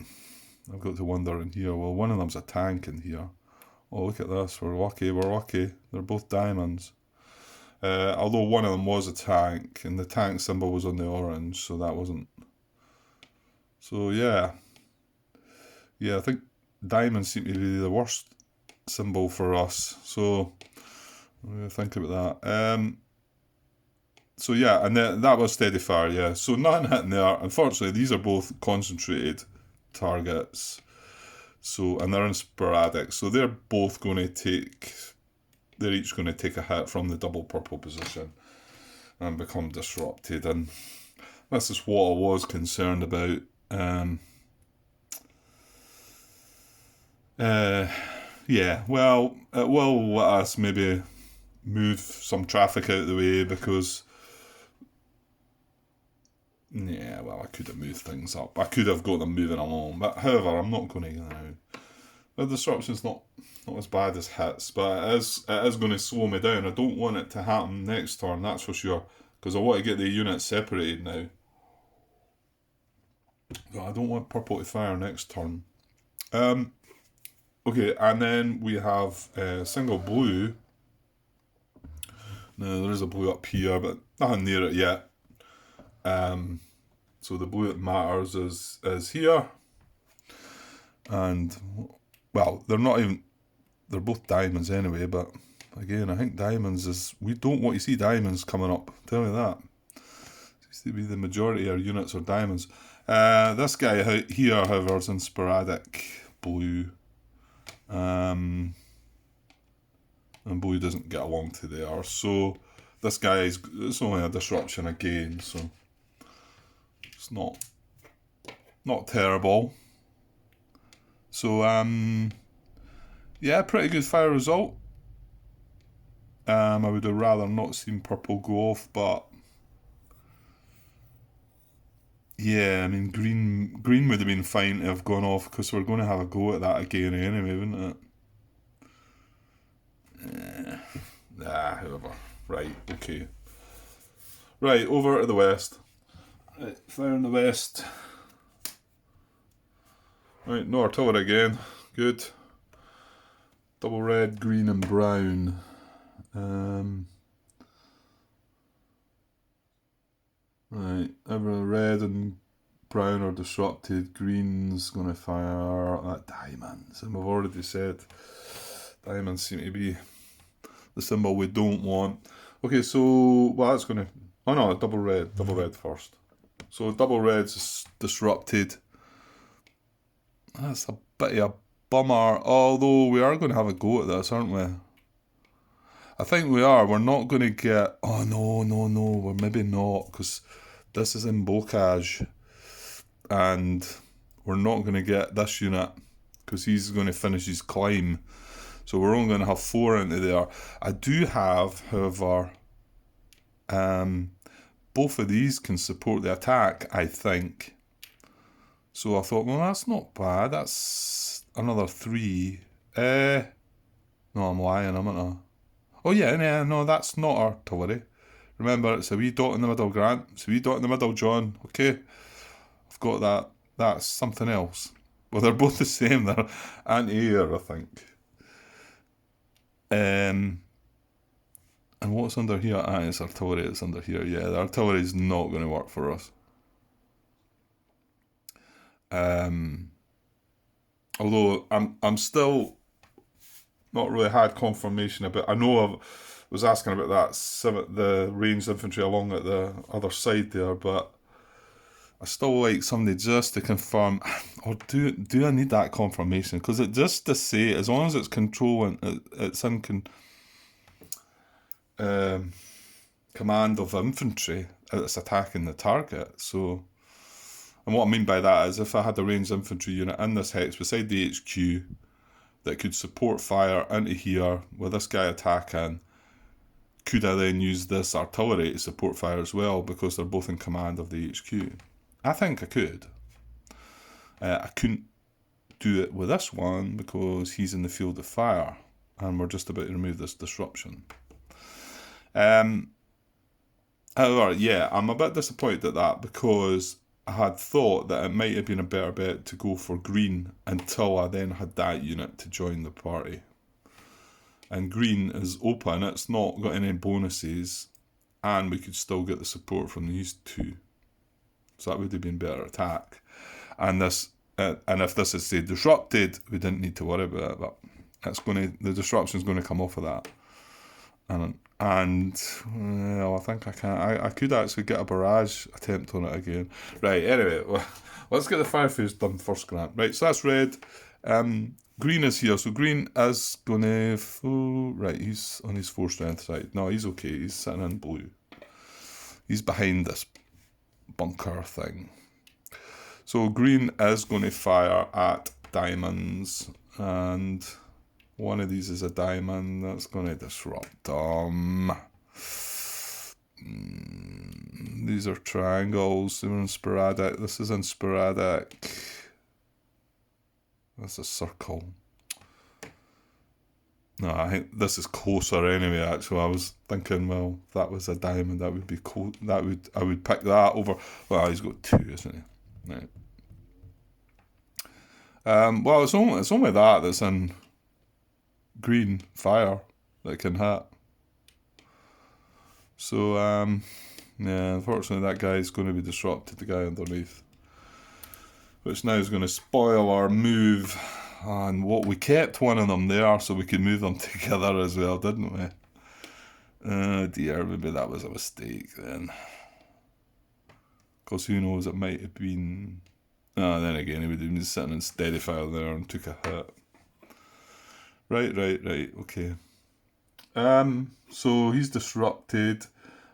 I've got to wonder in here, well, one of them's a tank in here. Oh, look at this, we're lucky. They're both diamonds. Although one of them was a tank, and the tank symbol was on the orange, so that wasn't. So yeah, I think diamonds seem to be the worst symbol for us. So I'm gonna think about that. So yeah, and that was steady fire. Yeah, so nothing hitting there. Unfortunately, these are both concentrated targets. So, and they're in sporadic. So they're both going to take. They're each going to take a hit from the double purple position and become disrupted. And this is what I was concerned about. Yeah, well, it will let us maybe move some traffic out of the way because, yeah, well, I could have moved things up. I could have got them moving along. But however, I'm not going to now. The disruption's not as bad as hits, but it is going to slow me down. I don't want it to happen next turn, that's for sure, because I want to get the units separated now. So I don't want purple to fire next turn. Okay, and then we have single blue. Now there is a blue up here, but nothing near it yet. So the blue that matters is here, and well, they're not even. They're both diamonds anyway, but again, I think diamonds is... We don't want to see diamonds coming up, I'll tell you that. Seems to be the majority of our units are diamonds. This guy here, however, is in sporadic blue. And blue doesn't get along to there. So this guy it's only a disruption again, so it's not terrible. So, yeah, pretty good fire result. I would have rather not seen purple go off, but yeah, I mean green would have been fine to have gone off because we're going to have a go at that again anyway, wouldn't it? However. Right, okay. Right, over to the west. Right, fire in the west. Right, no artillery again. Good. Double red, green and brown. Right, every red and brown are disrupted. Green's going to fire at diamonds. And we've already said diamonds seem to be the symbol we don't want. Okay, so, well, that's going to... Oh no, double red first. So double red's disrupted. That's a bit of a bummer, although we are going to have a go at this, aren't we? I think we are. We're not going to get... Oh, no, we're maybe not, because this is in bocage, and we're not going to get this unit, because he's going to finish his climb. So we're only going to have 4 into there. I do have, however, both of these can support the attack, I think. So I thought, well, that's not bad. That's another 3. No, I'm lying, am I not? Oh yeah, no, that's not artillery. Remember, it's a wee dot in the middle, Grant. It's a wee dot in the middle, John. Okay, I've got that. That's something else. Well, they're both the same. They're anti-air, I think. And what's under here? It's artillery. It's under here. Yeah, the artillery is not going to work for us. Although I'm still not really had confirmation about. I know I was asking about the ranged infantry along at the other side there, but I still like somebody just to confirm. Or do I need that confirmation? Because it just to say, as long as it's controlling, it's in command of infantry, it's attacking the target. So. And what I mean by that is if I had a ranged infantry unit in this hex beside the HQ that could support fire into here with this guy attacking, could I then use this artillery to support fire as well because they're both in command of the HQ? I think I could. I couldn't do it with this one because he's in the field of fire and we're just about to remove this disruption. However, yeah, I'm a bit disappointed at that because I had thought that it might have been a better bet to go for green until I then had that unit to join the party. And green is open, it's not got any bonuses, and we could still get the support from these two. So that would have been better attack. And if this is say disrupted, we didn't need to worry about it. But the disruption's going to come off of that. And well, I think I can. I could actually get a barrage attempt on it again. Right. Anyway, well, let's get the firephase done first, Grant. Right. So that's red. Green is here. So green is going to. Right. He's on his 4 strength side. No, he's okay. He's sitting in blue. He's behind this bunker thing. So green is going to fire at diamonds, and one of these is a diamond. That's going to disrupt them. These are triangles. They're in sporadic. This is in sporadic. That's a circle. No, I think this is closer anyway. Actually, I was thinking, well, if that was a diamond, that would be cool. I would pick that over. Well, he's got 2, isn't he? Right. Well, it's only that that's in green fire that can hit. So, yeah, unfortunately that guy's going to be disrupted, the guy underneath. Which now is going to spoil our move. And what we kept one of them there so we could move them together as well, didn't we? Oh dear, maybe that was a mistake then. Because who knows, it might have been... then again, he would have been sitting in steady fire there and took a hit. Right, okay. So he's disrupted,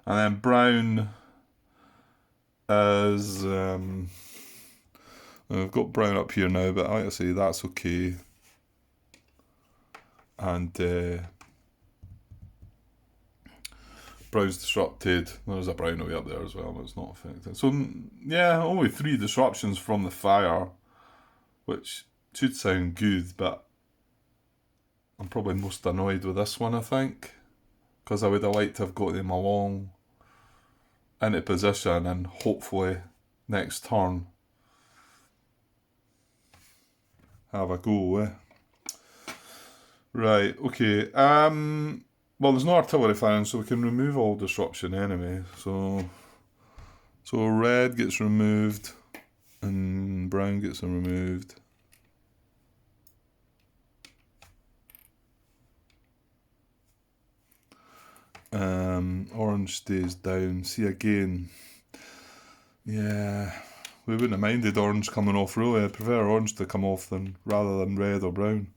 and then brown is I've got brown up here now, but like I say, that's okay. And brown's disrupted. There's a brown away up there as well, but it's not affected. So yeah, only 3 disruptions from the fire, which should sound good, but I'm probably most annoyed with this one, I think, because I would have liked to have got them along into position and hopefully next turn have a go, eh? Right, okay. Well, there's no artillery firing, so we can remove all disruption anyway. So red gets removed and brown gets removed. Orange stays down. See again. Yeah, we wouldn't have minded orange coming off really. I prefer orange to come off rather than red or brown.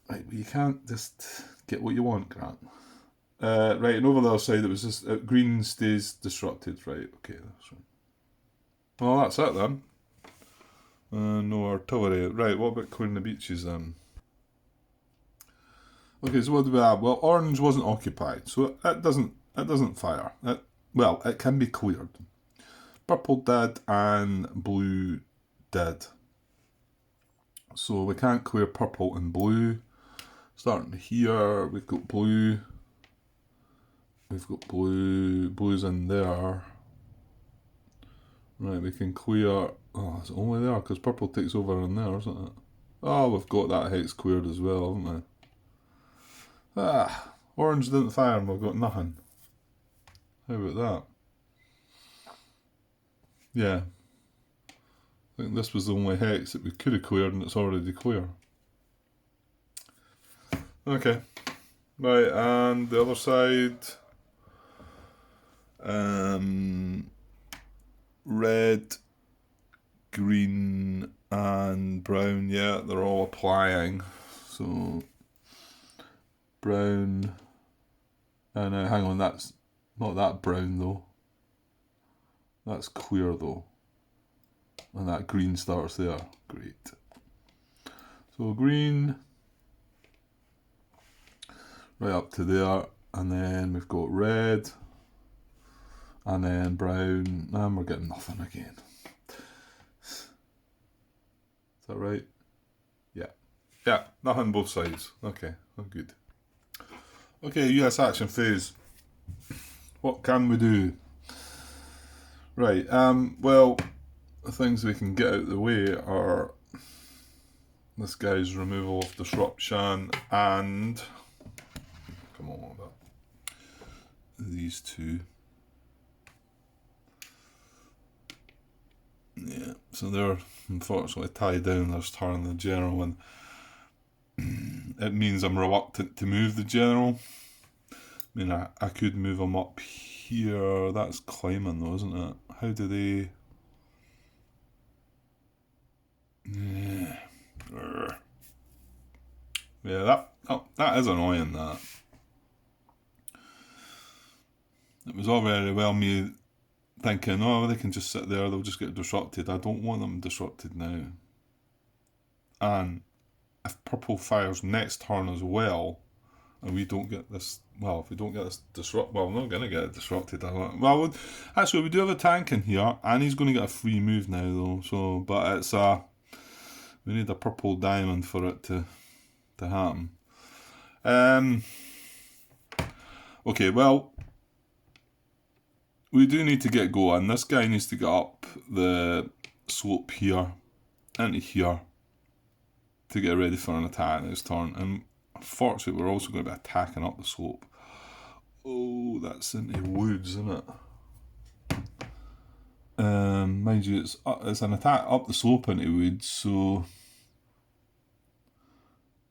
Right, but you can't just get what you want, Grant. Right, and over the other side it was just green stays disrupted. Right, okay, that's right. Well, that's it then. No artillery. Right, what about clearing the beaches then? Okay, so what do we have? Well, orange wasn't occupied, so it doesn't fire. It can be cleared. Purple did and blue did. So we can't clear purple and blue. Starting here, we've got blue. We've got blue's in there. Right, we can clear. Oh, it's only there because purple takes over in there, isn't it? Oh, we've got that hex cleared as well, haven't we? Orange didn't fire and we've got nothing. How about that? Yeah. I think this was the only hex that we could have cleared and it's already clear. Okay. Right, and the other side. Red, green and brown, yeah, they're all applying. So brown, hang on, that's not that brown though. That's clear though. And that green starts there. Great. So green, right up to there, and then we've got red, and then brown, and we're getting nothing again. Is that right? Yeah. Yeah, nothing both sides. Okay, oh good. Okay, US action phase. What can we do? Right, well, the things we can get out of the way are this guy's removal of disruption and, come on, these two. Yeah, so they're unfortunately tied down. There's turn the general, and it means I'm reluctant to move the general. I mean, I could move him up here. That's climbing though, isn't it? How do they... Yeah, yeah, that is annoying, that. It was all very well me thinking, oh, they can just sit there, they'll just get disrupted. I don't want them disrupted now. And if purple fires next turn as well, and we don't get this, well, if we don't get this disrupt, well, we're not going to get it disrupted. Well, actually, we do have a tank in here, and he's going to get a free move now, though. So, but it's we need a purple diamond for it to happen. Okay, well, we do need to get going. This guy needs to get up the slope here into here to get ready for an attack next turn. And unfortunately, we're also going to be attacking up the slope. Oh, that's into woods, isn't it? Mind you, it's an attack up the slope into woods, so...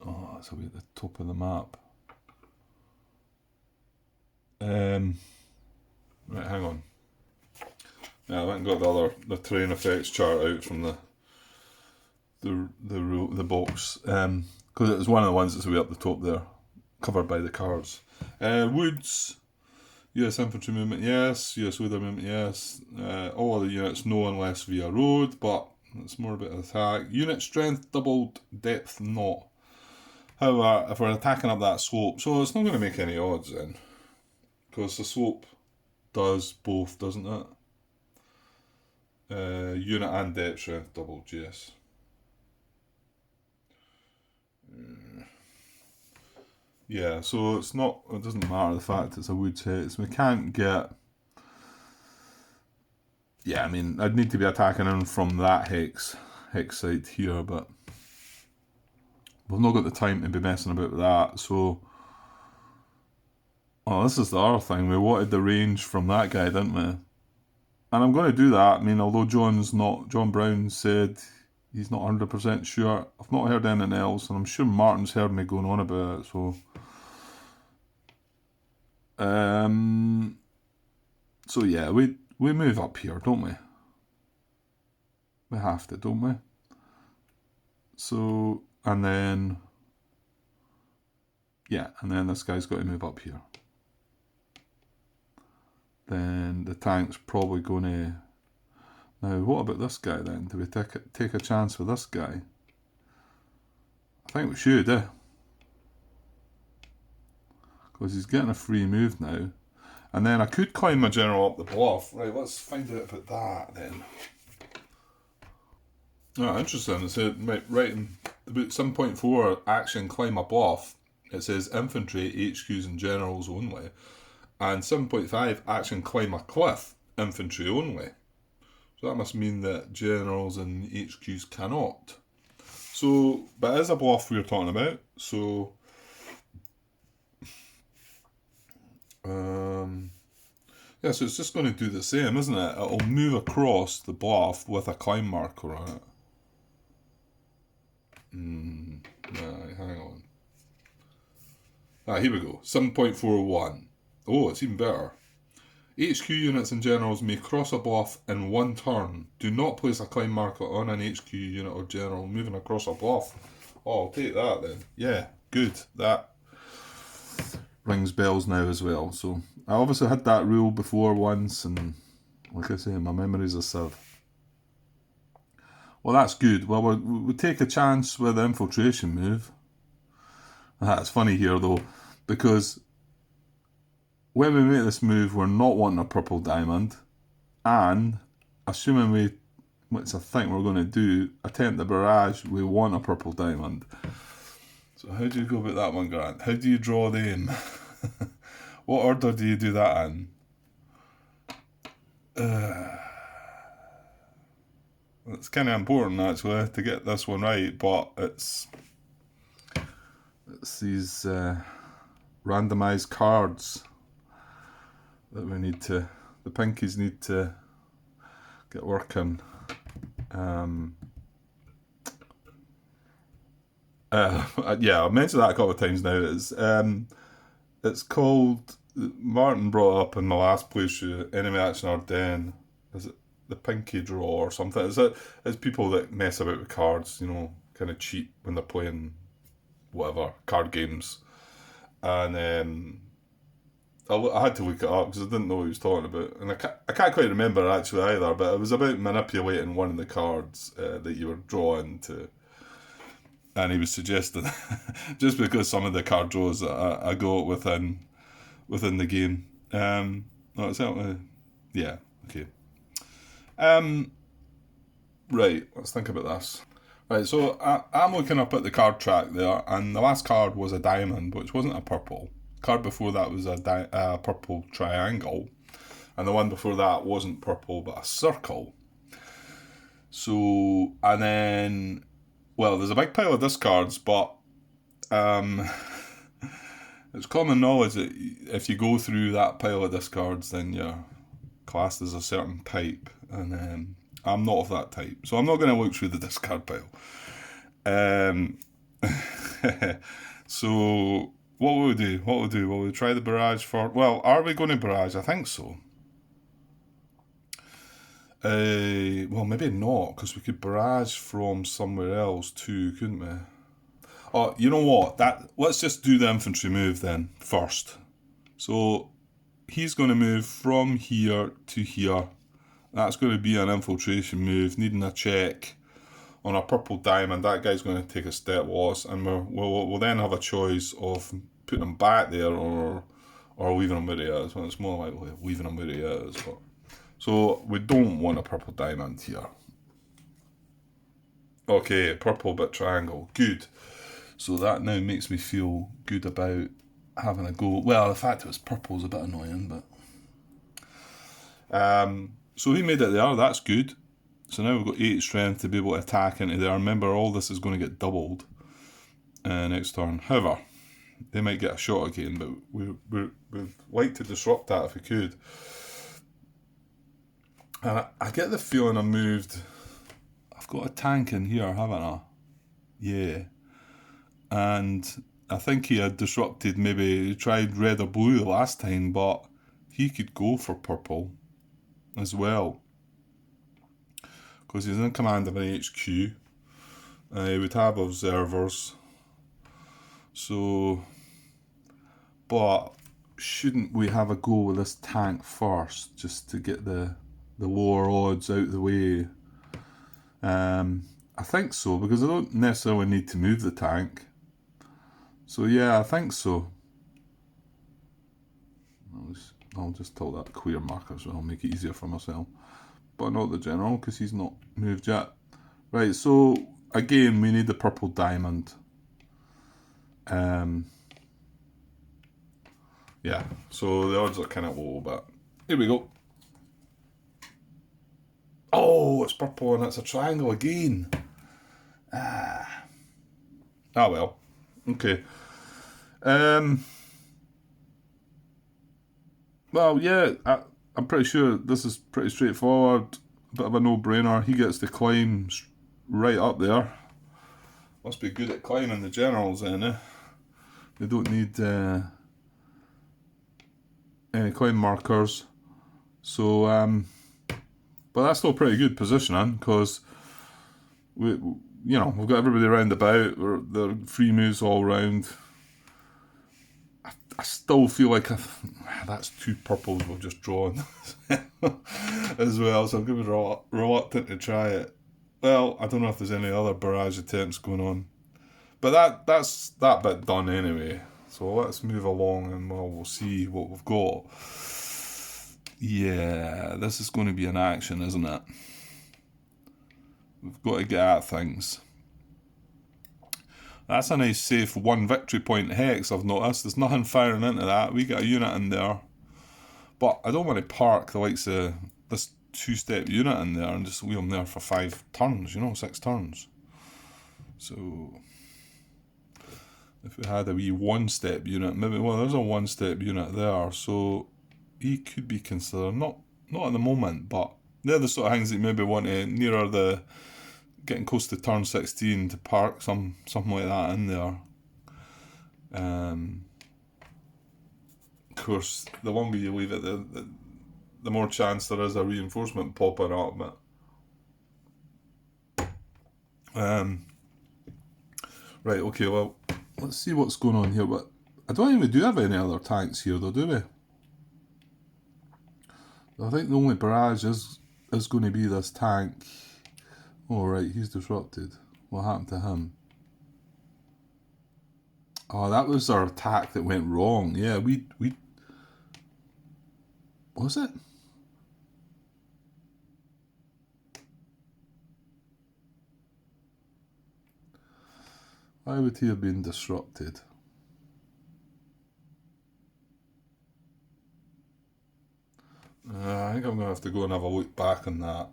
Oh, that's away at the top of the map. Right, hang on. Yeah, I went and got the terrain effects chart out from the box, because it was one of the ones that's way up the top there, covered by the cards. Woods, US infantry movement, yes. US weather movement, yes. All other units, no unless via road, but it's more a bit of attack. Unit strength doubled, depth not. However, if we're attacking up that slope, so it's not going to make any odds then, because the slope does both, doesn't it? Unit and depth strength doubled, yes. Yeah, so it doesn't matter the fact it's a woods hit, so we can't get... Yeah, I mean, I'd need to be attacking in from that hex side here, but we've not got the time to be messing about with that, so... Oh, this is the other thing, we wanted the range from that guy, didn't we? And I'm going to do that. I mean, although John Brown said he's not 100% sure, I've not heard anything else, and I'm sure Martin's heard me going on about it, so... So yeah, we move up here, don't we? We have to, don't we? So, and then... Yeah, and then this guy's got to move up here. Then the tank's probably going to... Now, what about this guy then? Do we take a chance with this guy? I think we should, because he's getting a free move now. And then I could climb my general up the bluff. Right, let's find out about that then. Oh, interesting. It said, right in about 7.4 action climb a bluff, it says infantry, HQs and generals only. And 7.5 action climb a cliff, infantry only. So that must mean that generals and HQs cannot. So, but it is a bluff we're talking about. So, yeah, so it's just going to do the same, isn't it? It'll move across the bluff with a climb marker on it. Right, hang on. Here we go. 7.41. Oh, it's even better. HQ units and generals may cross a bluff in one turn. Do not place a climb marker on an HQ unit or general moving across a bluff. Oh, I'll take that then. Yeah, good. That rings bells now as well. So I obviously had that rule before once, and like I say, my memory's a sieve. Well, that's good. Well, we take a chance with the infiltration move. That's funny here though, because when we make this move, we're not wanting a purple diamond, and assuming which I think we're going to do, attempt the barrage, we want a purple diamond. So how do you go about that one, Grant? How do you draw them? What order do you do that in? It's kind of important actually to get this one right, but it's these randomized cards that the pinkies need to get working. Yeah, I've mentioned that a couple of times now. It's called, Martin brought up in my last playthrough, Enemy Action Ardennes. Is it the Pinky Draw or something? It's people that mess about with cards, kind of cheat when they're playing whatever, card games. And I had to look it up because I didn't know what he was talking about. And I can't quite remember actually either, but it was about manipulating one of the cards that you were drawing to. And he was suggesting, just because some of the card draws I got within the game. No, it's yeah, okay. Right, let's think about this. Right, so I'm looking up at the card track there, and the last card was a diamond, which wasn't a purple. The card before that was a purple triangle, and the one before that wasn't purple but a circle. So, and then, well, there's a big pile of discards, but it's common knowledge that if you go through that pile of discards, then you're classed as a certain type, and I'm not of that type, so I'm not going to look through the discard pile. So what will we do? Will we try the barrage for? Well, are we going to barrage? I think so. Well, maybe not, because we could barrage from somewhere else too, couldn't we? Oh, you know what? Let's just do the infantry move then first. So he's going to move from here to here. That's going to be an infiltration move, needing a check on a purple diamond. That guy's going to take a step loss, and we'll then have a choice of putting him back there or leaving him where he is. Well, it's more likely leaving him where he is. But so we don't want a purple diamond here. Okay, purple bit triangle. Good. So that now makes me feel good about having a go. Well, the fact it was purple is a bit annoying, but so he made it there. That's good. So now we've got 8 strength to be able to attack into there. Remember, all this is going to get doubled next turn. However, they might get a shot again, but we'd like to disrupt that if we could. And I get the feeling I've got a tank in here, haven't I? Yeah. And I think he had disrupted, maybe he tried red or blue the last time, but he could go for purple as well, because he's in command of an HQ. He would have observers. So, but shouldn't we have a go with this tank first, just to get the lower odds out of the way? I think so, because I don't necessarily need to move the tank. So yeah, I think so. I'll just tell that clear marker, so I'll make it easier for myself. But not the general, because he's not moved yet. Right, so again, we need the purple diamond. Yeah, so the odds are kind of low, but here we go. Oh, it's purple and it's a triangle again. Ah well. Okay. Well, yeah, I'm pretty sure this is pretty straightforward. Bit of a no-brainer. He gets to climb right up there. Must be good at climbing the generals then, eh? They don't need any climb markers. So, but that's still pretty good positioning, because we've got everybody round about. They're free moves all round. I still feel like that's 2 purples we've just drawn as well, so I'm going to be reluctant to try it. Well, I don't know if there's any other barrage attempts going on, but that's that bit done anyway. So let's move along and we'll see what we've got. Yeah, this is going to be an action, isn't it? We've got to get at things. That's a nice safe 1 victory point hex, I've noticed. There's nothing firing into that. We got a unit in there. But I don't want to park the likes of this 2-step unit in there and just leave them there for 5 turns, 6 turns. So if we had a wee 1-step unit, maybe, well, there's a 1-step unit there, so he could be considered, not at the moment, but they're the sort of things that you maybe want to, nearer the, getting close to turn 16, to park something like that in there. Of course, the longer you leave it, the more chance there is a reinforcement popping up. But right, okay, well, let's see what's going on here. But I don't think we do have any other tanks here, though, do we? I think the only barrage is going to be this tank. Oh, right, he's disrupted. What happened to him? Oh, that was our attack that went wrong. Yeah, we was it? Why would he have been disrupted? I think I'm going to have to go and have a look back on that,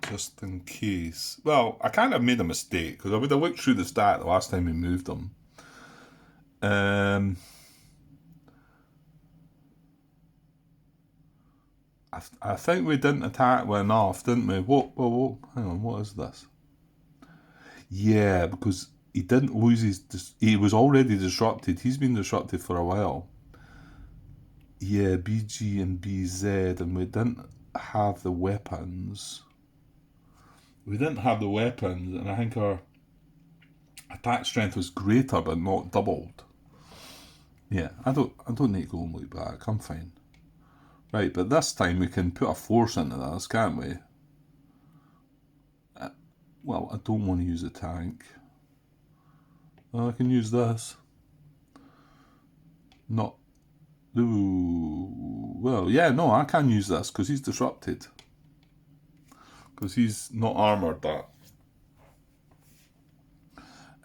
just in case. Well, I kind of made a mistake, because I would have looked through the stat the last time we moved them. I think we didn't attack well enough, didn't we? Whoa, hang on, what is this? Yeah, because he didn't lose he was already disrupted. He's been disrupted for a while. Yeah, BG and BZ, and we didn't have the weapons. And I think our attack strength was greater but not doubled. Yeah, I don't need to go and look back. I'm fine. Right, but this time we can put a force into this, can't we? Well, I don't want to use a tank. Well, I can use this. Not. Ooh. Well, yeah, no, I can use this because he's disrupted. Because he's not armoured, that.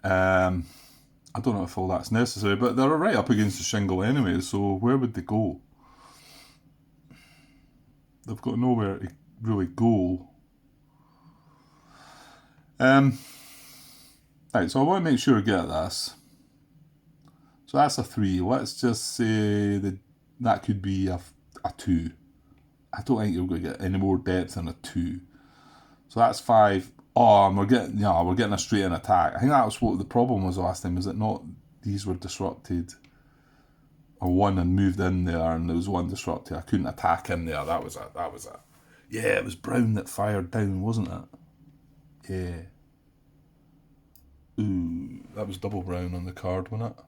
I don't know if all that's necessary, but they're right up against the shingle anyway, so where would they go? They've got nowhere to really go. Right, so I want to make sure I get this. So that's a 3. Let's just say that could be a 2. I don't think you're going to get any more depth than a 2. So that's 5. Oh, and we're getting a straight in attack. I think that was what the problem was last time. Was it not? These were disrupted, or one and moved in there, and there was one disrupted. I couldn't attack in there. That was it. Yeah, it was Brown that fired down, wasn't it? Yeah. Ooh, that was double Brown on the card, wasn't it?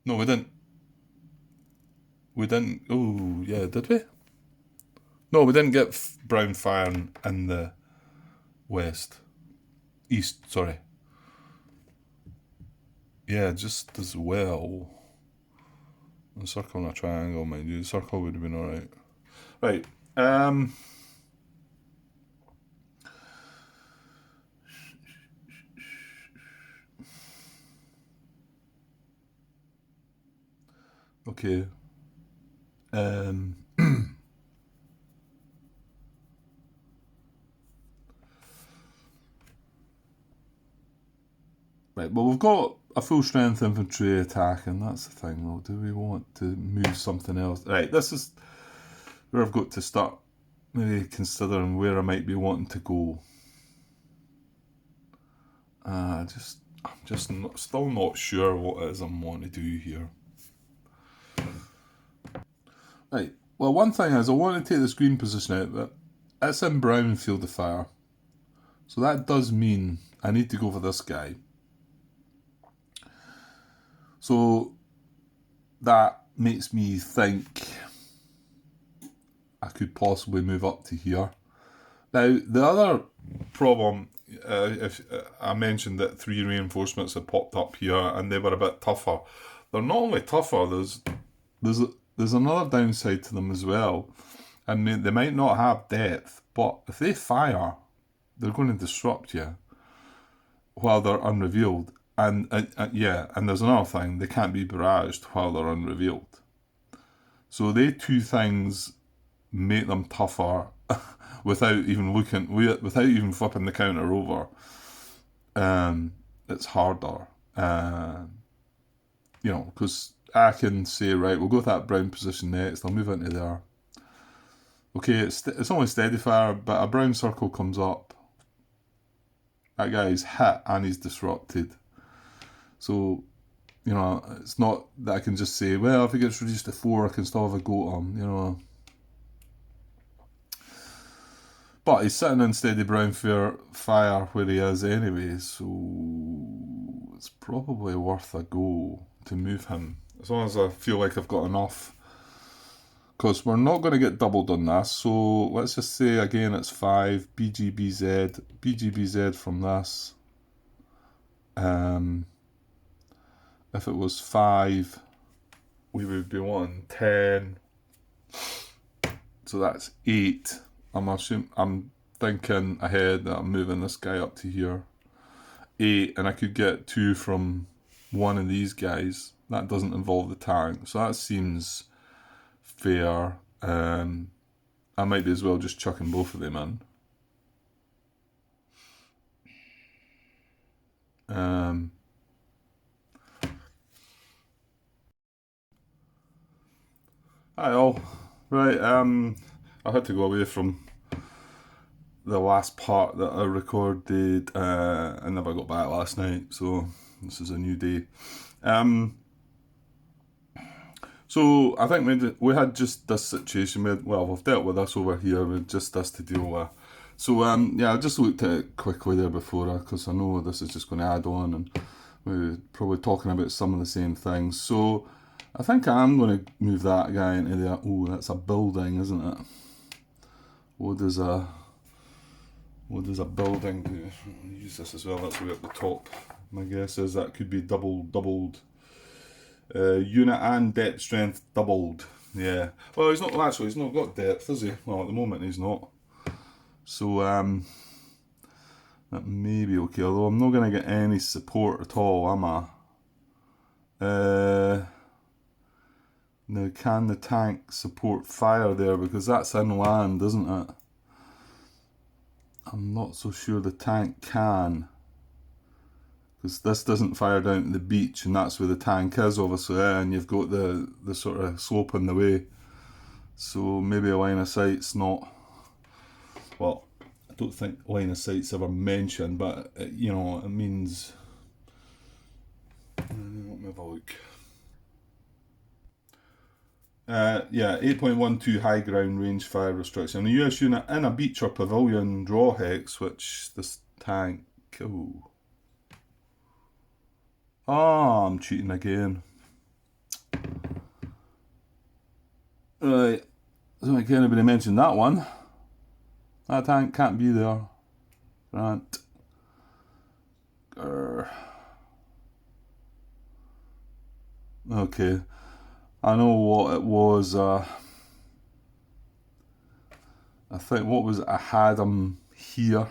No, we didn't. Oh, yeah, did we? No, we didn't get Brown firing in the east, sorry. Yeah, just as well. A circle and a triangle, mind you. The circle would have been alright. Right. Okay. Right, well, we've got a full strength infantry attack, and that's the thing, though. Do we want to move something else? Right, this is where I've got to start maybe considering where I might be wanting to go. I'm just still not sure what it is I'm wanting to do here. Right, well, one thing is I want to take this green position out, but it's in brown field of fire. So that does mean I need to go for this guy. So that makes me think I could possibly move up to here. Now, the other problem, if I mentioned that 3 reinforcements had popped up here and they were a bit tougher. They're not only tougher, there's another downside to them as well. I mean, they might not have depth, but if they fire, they're going to disrupt you while they're unrevealed. And there's another thing, they can't be barraged while they're unrevealed. So they 2 things make them tougher without even flipping the counter over, it's harder. Because I can say, right, we'll go with that brown position next. I'll move into there. Okay, it's only steady fire, but a brown circle comes up. That guy's hit and he's disrupted. So, it's not that I can just say, well, if he gets reduced to 4, I can still have a go at him, But he's sitting in steady brown fire where he is anyway, so it's probably worth a go to move him. As long as I feel like I've got enough. Because we're not going to get doubled on this, so let's just say again it's 5, BGBZ from this. If it was 5, we would be wanting 10. So that's 8. I'm thinking ahead that I'm moving this guy up to here. 8, and I could get 2 from one of these guys. That doesn't involve the tank, so that seems fair. I might be as well just chucking both of them in. Hi all. Right, I had to go away from the last part that I recorded. I never got back last night, so this is a new day. So I think we had just this situation. We've dealt with this over here. We had just this to deal with. So I just looked at it quickly there before, because I know this is just going to add on, and we're probably talking about some of the same things. So I think I'm going to move that guy into there. Oh, that's a building, isn't it? What does a building do? I'll use this as well. That's way up the top. My guess is that could be doubled. Unit and depth strength doubled. Yeah. Well, he's not got depth, is he? Well, at the moment he's not. So that may be okay. Although I'm not going to get any support at all, am I? Now, can the tank support fire there? Because that's inland, isn't it? I'm not so sure the tank can. Because this doesn't fire down to the beach, and that's where the tank is, obviously, and you've got the sort of slope in the way. So maybe a line of sight's not... Well, I don't think line of sight's ever mentioned, but, it means... Let me have a look. 8.12 high ground range fire restriction. A US unit in a beach or pavilion draw hex, which this tank... Oh... Oh, I'm cheating again. Right, I don't think anybody mentioned that one. That tank can't be there. Grant. Okay, I know what it was. I think, what was it? I had him here.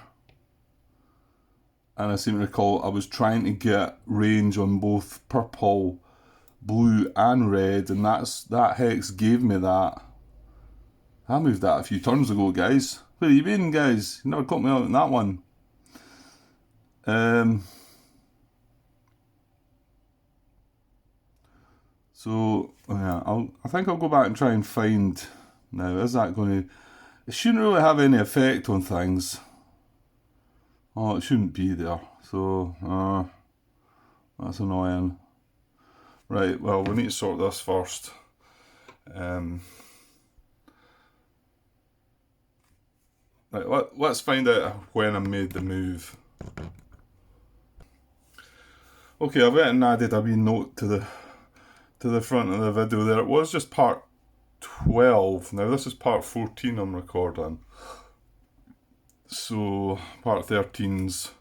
And I seem to recall I was trying to get range on both purple, blue and red, and that hex gave me that. I moved that a few turns ago, guys. Where have you been, guys? You never caught me out on that one. So, yeah, I think I'll go back and try and find... Now, is that going to... It shouldn't really have any effect on things. Oh, it shouldn't be there, so that's annoying. Right, well, we need to sort this first. Right, let's find out when I made the move. Okay, I've went and added a wee note to the front of the video there. It was just part 12. Now this is part 14 I'm recording. So part 13's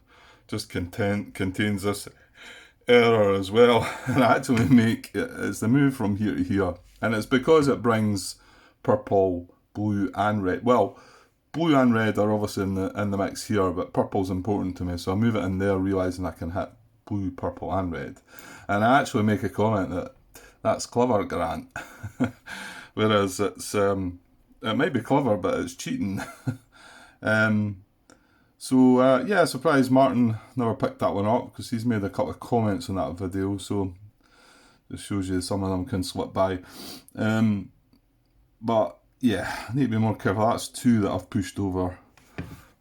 just contains this error as well, and actually it's the move from here to here, and it's because it brings purple, blue and red. Well, blue and red are obviously in the mix here, but purple's important to me, so I move it in there realising I can hit blue, purple and red. And I actually make a comment that's clever, Grant. Whereas it's it might be clever, but it's cheating. So yeah, surprised Martin never picked that one up, because he's made a couple of comments on that video, so just shows you some of them can slip by. But yeah, I need to be more careful. That's two that I've pushed over.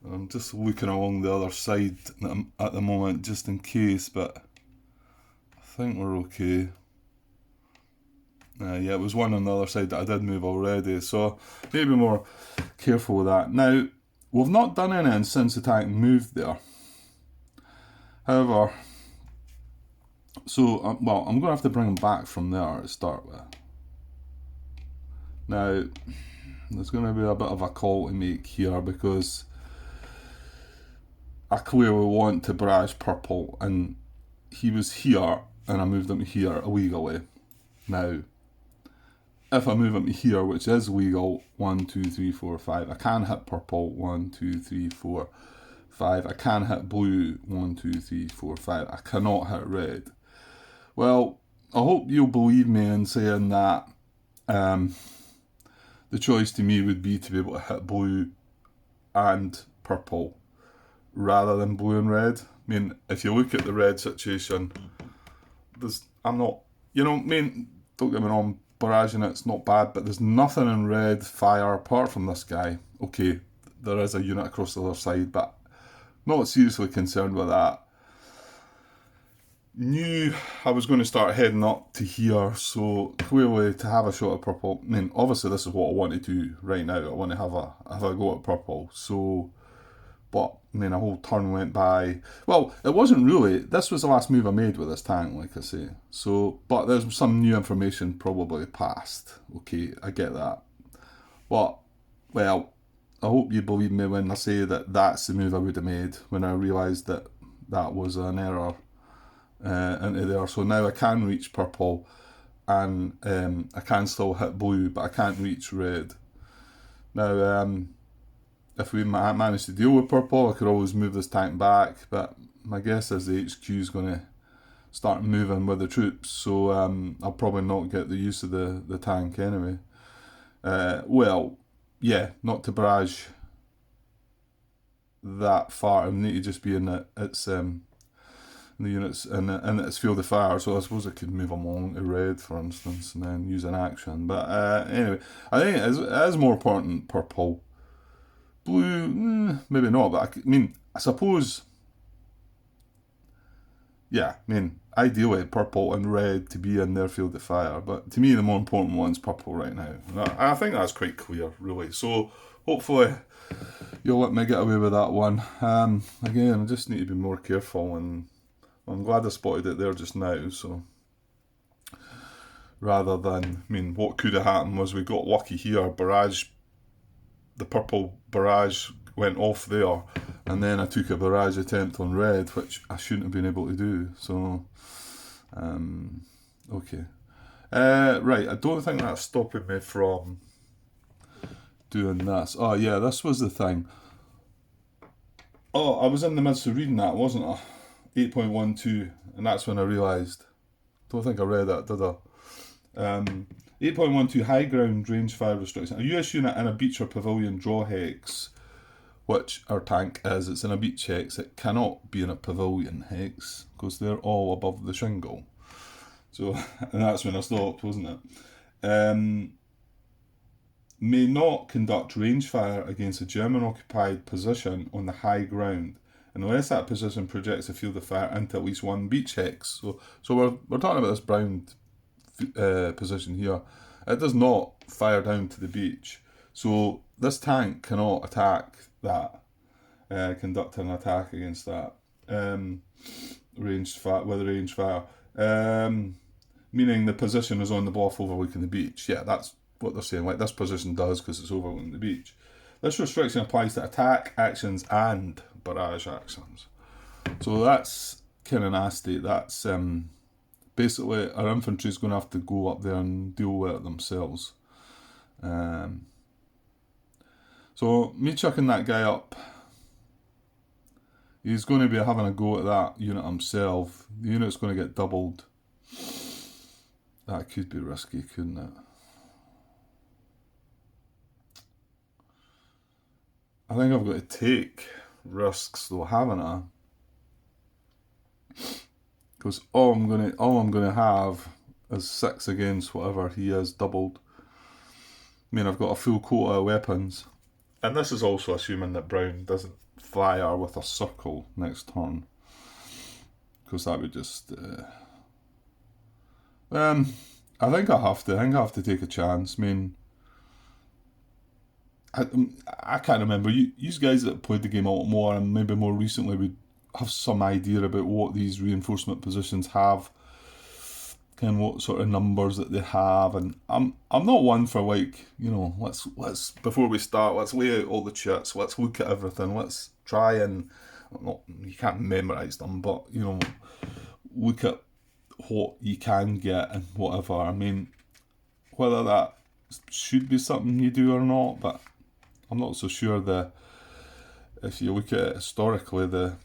I'm just looking along the other side at the moment, just in case, but I think we're okay. Yeah, it was one on the other side that I did move already, so maybe more careful with that. Now, we've not done anything since the tank moved there. However, so, well, I'm going to have to bring him back from there to start with. Now, there's going to be a bit of a call to make here, because I clearly want to barrage purple, and he was here, and I moved him here illegally. Now, if I move him to here, which is legal, 1, 2, 3, 4, 5, I can hit purple, 1, 2, 3, 4, 5. I can hit blue, 1, 2, 3, 4, 5. I cannot hit red. Well, I hope you'll believe me in saying that the choice to me would be to be able to hit blue and purple rather than blue and red. I mean, if you look at the red situation, I'm not, don't get me wrong, barraging it's not bad, but there's nothing in red fire apart from this guy. Okay, there is a unit across the other side, but not seriously concerned with that. Knew I was going to start heading up to here, so clearly to have a shot at purple, obviously this is what I want to do right now. I want to have a go at purple, so, but a whole turn went by. Well, it wasn't really, this was the last move I made with this tank, like I say. So, but there's some new information probably passed. Okay, I get that. But, well, I hope you believe me when I say that that's the move I would have made when I realised that that was an error into there. So now I can reach purple, and I can still hit blue, but I can't reach red. Now, if we manage to deal with purple, I could always move this tank back, but my guess is the HQ is going to start moving with the troops, so I'll probably not get the use of the tank anyway. Well, yeah, not to barrage that far. I need to just be in its the units in its field of fire, so I suppose I could move them along to red, for instance, and then use an action. But anyway, I think it is more important purple. Blue, maybe not, but I suppose, yeah, ideally purple and red to be in their field of fire, but to me the more important one's purple right now. I think that's quite clear, really, so hopefully you'll let me get away with that one. Again, I just need to be more careful, and I'm glad I spotted it there just now, so rather than, what could have happened was we got lucky here, the purple barrage went off there, and then I took a barrage attempt on red, which I shouldn't have been able to do, so, okay. Right, I don't think that's stopping me from doing this. Oh yeah, this was the thing. Oh, I was in the midst of reading that, wasn't I? 8.12, and that's when I realised. Don't think I read that, did I? 8.12 high ground range fire restriction. A US unit in a beach or pavilion draw hex, which our tank is. It's in a beach hex. It cannot be in a pavilion hex because they're all above the shingle. So, and that's when I stopped, wasn't it? May not conduct range fire against a German occupied position on the high ground unless that position projects a field of fire into at least one beach hex. So we're talking about this brown position here. It does not fire down to the beach. So this tank cannot attack that, conduct an attack against that ranged fire. Meaning the position is on the bluff overlooking the beach. Yeah, that's what they're saying. Like this position does because it's overlooking the beach. This restriction applies to attack actions and barrage actions. So that's kind of nasty. That's basically our infantry is going to have to go up there and deal with it themselves. So me chucking that guy up, he's going to be having a go at that unit himself. The unit's going to get doubled. That could be risky, couldn't it? I think I've got to take risks though, haven't I? Because all I'm gonna have is 6 against whatever he has doubled. I mean, I've got a full quota of weapons, and this is also assuming that Brown doesn't fire with a circle next turn, because that would just. I think I have to. I think I have to take a chance. I mean, I can't remember. You guys that played the game a lot more and maybe more recently would have some idea about what these reinforcement positions have, and what sort of numbers that they have. And I'm not one for like, you know, let's before we start, let's lay out all the chits, let's look at everything, let's try and you can't memorise them, but you know, look at what you can get and whatever. I mean, whether that should be something you do or not, but I'm not so sure. If you look at it historically, the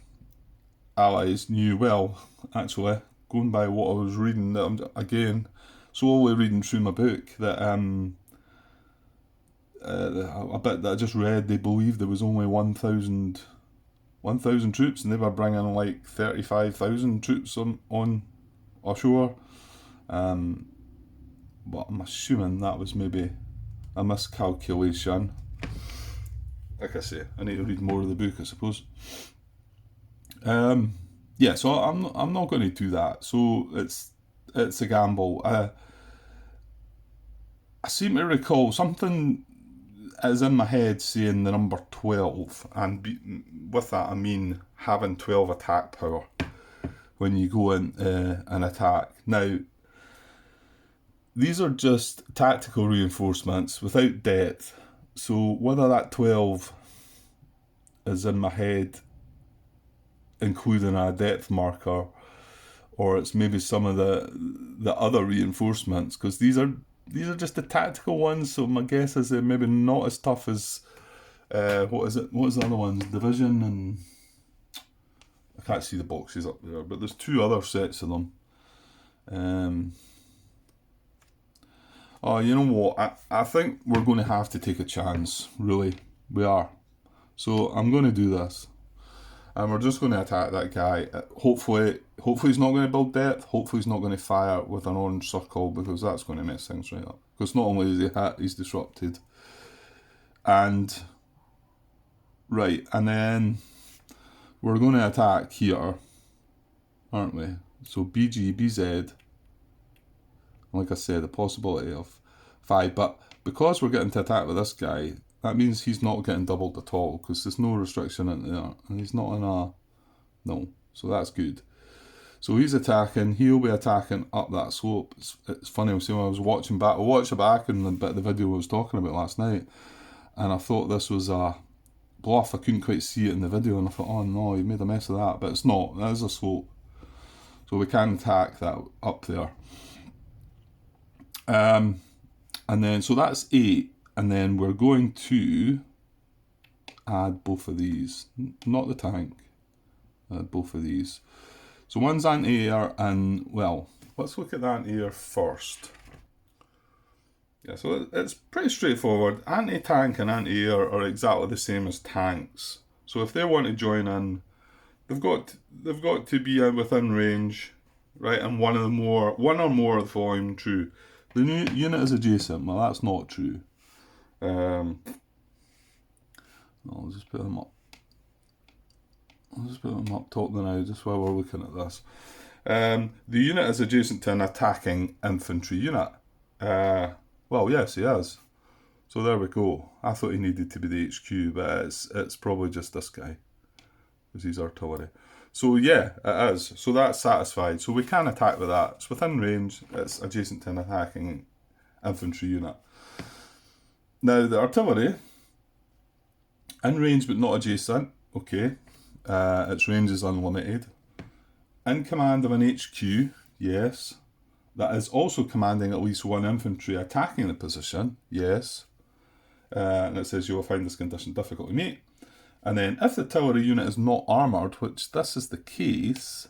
Allies knew well, actually, going by what I was reading, that I'm again slowly reading through my book, that a bit that I just read, they believed there was only 1,000 troops, and they were bringing like 35,000 troops on ashore. But I'm assuming that was maybe a miscalculation. Like I say, I need to read more of the book, I suppose. Yeah, so I'm not going to do that. So it's a gamble. I seem to recall something is in my head saying the number 12, and with that I mean having 12 attack power when you go in an attack. Now, these are just tactical reinforcements without depth. So whether that 12 is in my head including a depth marker, or it's maybe some of the other reinforcements, because these are just the tactical ones. So my guess is they're maybe not as tough as what is the other ones? Division, and I can't see the boxes up there, but there's 2 other sets of them. Oh, you know what? I think we're going to have to take a chance. Really, we are. So I'm going to do this, and we're just going to attack that guy. Hopefully he's not going to build depth. Hopefully he's not going to fire with an orange circle, because that's going to mess things right up. Because not only is he hit, he's disrupted. And right, and then we're going to attack here, aren't we? So BG, BZ. Like I said, the possibility of 5, but because we're getting to attack with this guy, that means he's not getting doubled at all, because there's no restriction in there, and he's not in a no, so that's good. So he's attacking, he'll be attacking up that slope. It's funny, when I was watching back, I watched it back in the bit of the video I was talking about last night, and I thought this was a bluff. I couldn't quite see it in the video, and I thought, oh no, he made a mess of that, but it's not, that is a slope. So we can attack that up there. And then, so that's 8, and then we're going to add both of these, not the tank, both of these. So one's anti-air, and well, let's look at the anti-air first. Yeah, so it's pretty straightforward. Anti-tank and anti-air are exactly the same as tanks. So if they want to join in, they've got to be within range, right? And one or more of the following true. The new unit is adjacent. Well, that's not true. I'll just put them up. I'll just put them up top now, just while we're looking at this. The unit is adjacent to an attacking infantry unit. Well, yes, he is. So there we go. I thought he needed to be the HQ, but it's probably just this guy, because he's artillery. So yeah, it is. So that's satisfied. So we can attack with that. It's within range. It's adjacent to an attacking infantry unit. Now the artillery, in range but not adjacent. Okay. Its range is unlimited. In command of an HQ. Yes. That is also commanding at least 1 infantry attacking the position. Yes. And it says you will find this condition difficult to meet. And then if the artillery unit is not armoured, which this is the case,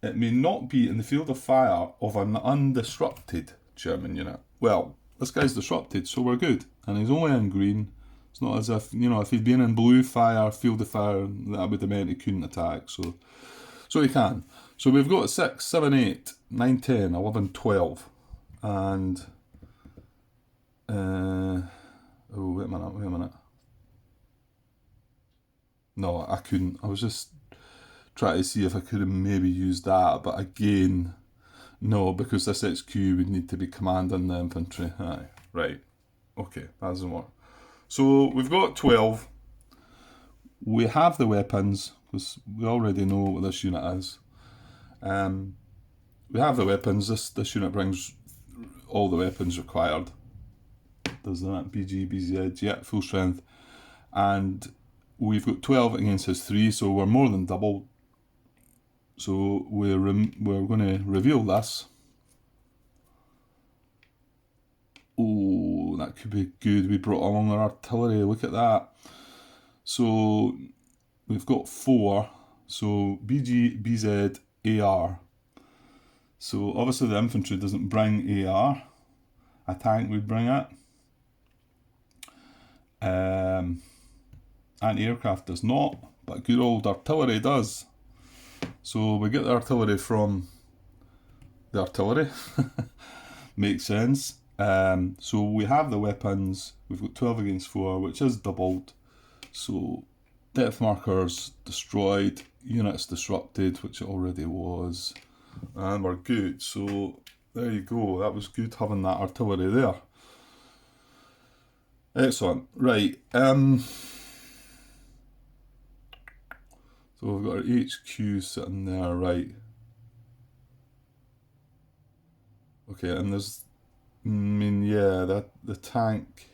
it may not be in the field of fire of an undisrupted German unit. Well, this guy's disrupted, so we're good. And he's only in green, It's not as if, if he'd been in blue fire, field of fire, that would have meant he couldn't attack. So he can. So we've got 6, 7, 8, 9, 10, 11, 12. And, wait a minute. No, I couldn't. I was just trying to see if I could have maybe used that, but again, no, because this XQ would need to be commanding the infantry. Aye, right. Okay, that doesn't work. So we've got 12. We have the weapons, because we already know what this unit is. We have the weapons. This unit brings all the weapons required. Does that? BG, BZ, yeah, full strength. And we've got 12 against his 3, so we're more than double. So we're going to reveal this. Oh, that could be good. We brought along our artillery. Look at that. So we've got 4. So BG, BZ, AR. So obviously the infantry doesn't bring AR. A tank would bring it. Anti-aircraft does not, but good old artillery does. So we get the artillery from the artillery. Makes sense. So we have the weapons. We've got 12 against 4, which is doubled. So depth markers destroyed, units disrupted, which it already was. And we're good. So there you go. That was good having that artillery there. Excellent. Right. So we've got our HQ sitting there, right. Okay, and there's, yeah, the tank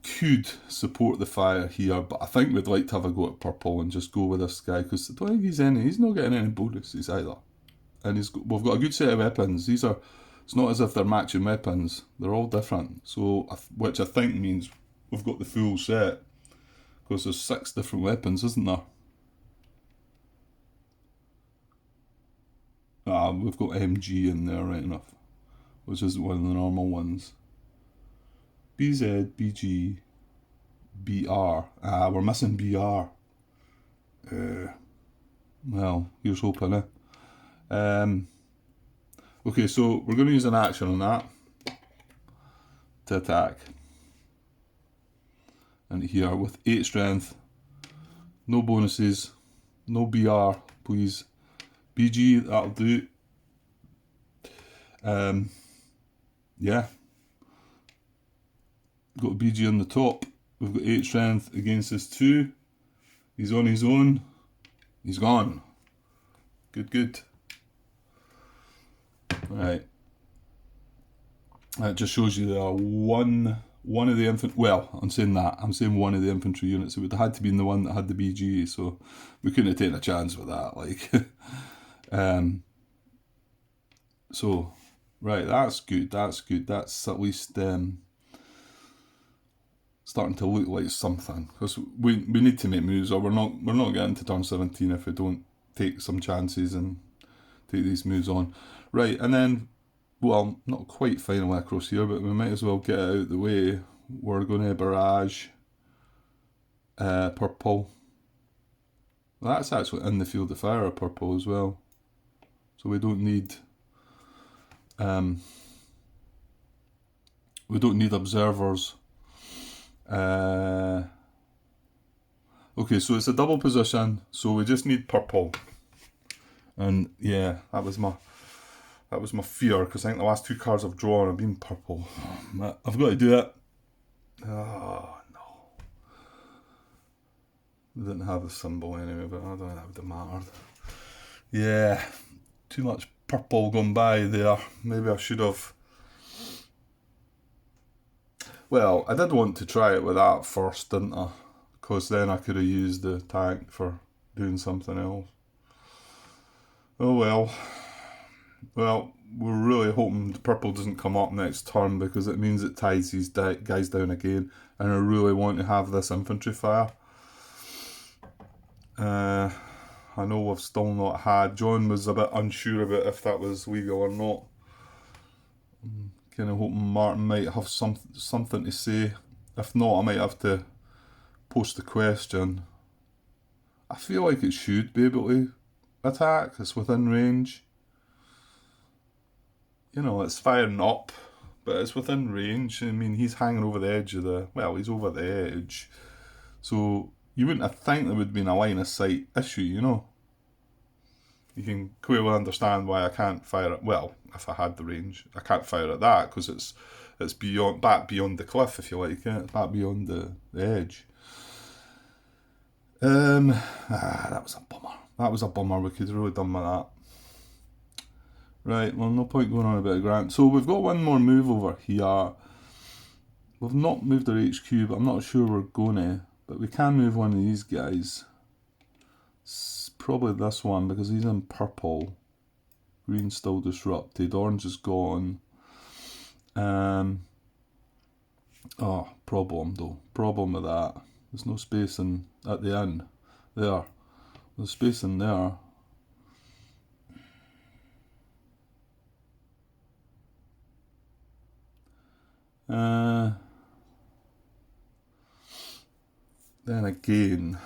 could support the fire here, but I think we'd like to have a go at purple and just go with this guy, because I don't think he's not getting any bonuses either. And we've got a good set of weapons. It's not as if they're matching weapons, they're all different. So, which I think means we've got the full set, because there's 6 different weapons, isn't there? We've got MG in there, right enough, which isn't one of the normal ones. BZ, BG, BR. We're missing BR. Well, here's hoping, eh? Okay, so we're going to use an action on that to attack. And here with 8 strength, no bonuses, no BR, please. BG, that'll do. Yeah. Got BG on the top. We've got 8 strength against his 2. He's on his own. He's gone. Good. Right. That just shows you there one of the infantry. Well, I'm saying one of the infantry units. It would have had to be the one that had the BG, so we couldn't have taken a chance with that. Like, so, right, that's good. That's at least starting to look like something, because we need to make moves, or we're not getting to turn 17 if we don't take some chances and take these moves on. Right, and then, well, not quite finally across here, but we might as well get it out of the way. We're going to barrage purple. That's actually in the field of fire, purple as well. So we don't need observers. Okay, so it's a double position, so we just need purple. And yeah, that was my fear, because I think the last 2 cards I've drawn have been purple. I've got to do it. Oh no. They didn't have the symbol anyway, but I don't think that would have mattered. Yeah, too much purple gone by there. Maybe I should have. Well, I did want to try it with that first, didn't I? Because then I could have used the tank for doing something else. Oh well. Well, we're really hoping the purple doesn't come up next turn, because it means it ties these guys down again, and I really want to have this infantry fire. I know we've still not had. John was a bit unsure about if that was legal or not. kind of hoping Martin might have something to say. If not, I might have to post the question. I feel like it should be able to attack. It's within range. You know, it's firing up, but it's within range. I mean, he's hanging over the edge of he's over the edge. So you wouldn't have think there would have been a line of sight issue, you know. You can clearly understand why I can't fire it. Well, if I had the range, I can't fire at that because it's back beyond the cliff, if you like. It's back beyond the edge. That was a bummer. That was a bummer. We could have really done with that. Right, well, no point going on about a Grant. So we've got one more move over here. We've not moved our HQ, but I'm not sure we're going to. But we can move one of these guys. It's probably this one because he's in purple. Green's still disrupted. Orange is gone. Problem though. Problem with that. There's no space at the end. There. There's space in there. Then again,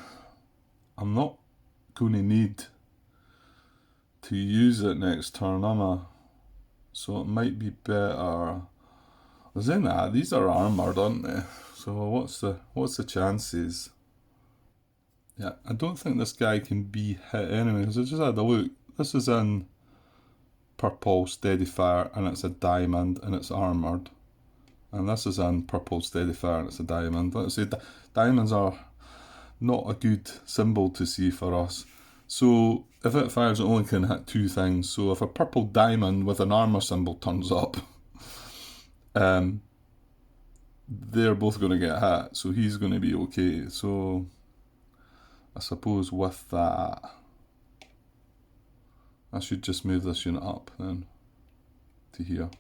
I'm not going to need to use it next turn, am I? So it might be better. These are armoured, aren't they? So what's the chances? Yeah, I don't think this guy can be hit anyway, because I just had a look. This is in purple steady fire, and it's a diamond, and it's armoured. And this is in purple steady fire, and it's a diamond. Let's say diamonds are not a good symbol to see for us. So if it fires, it only can hit two things. So if a purple diamond with an armour symbol turns up, they're both going to get hit. So he's going to be okay. So I suppose with that, I should just move this unit up then to here.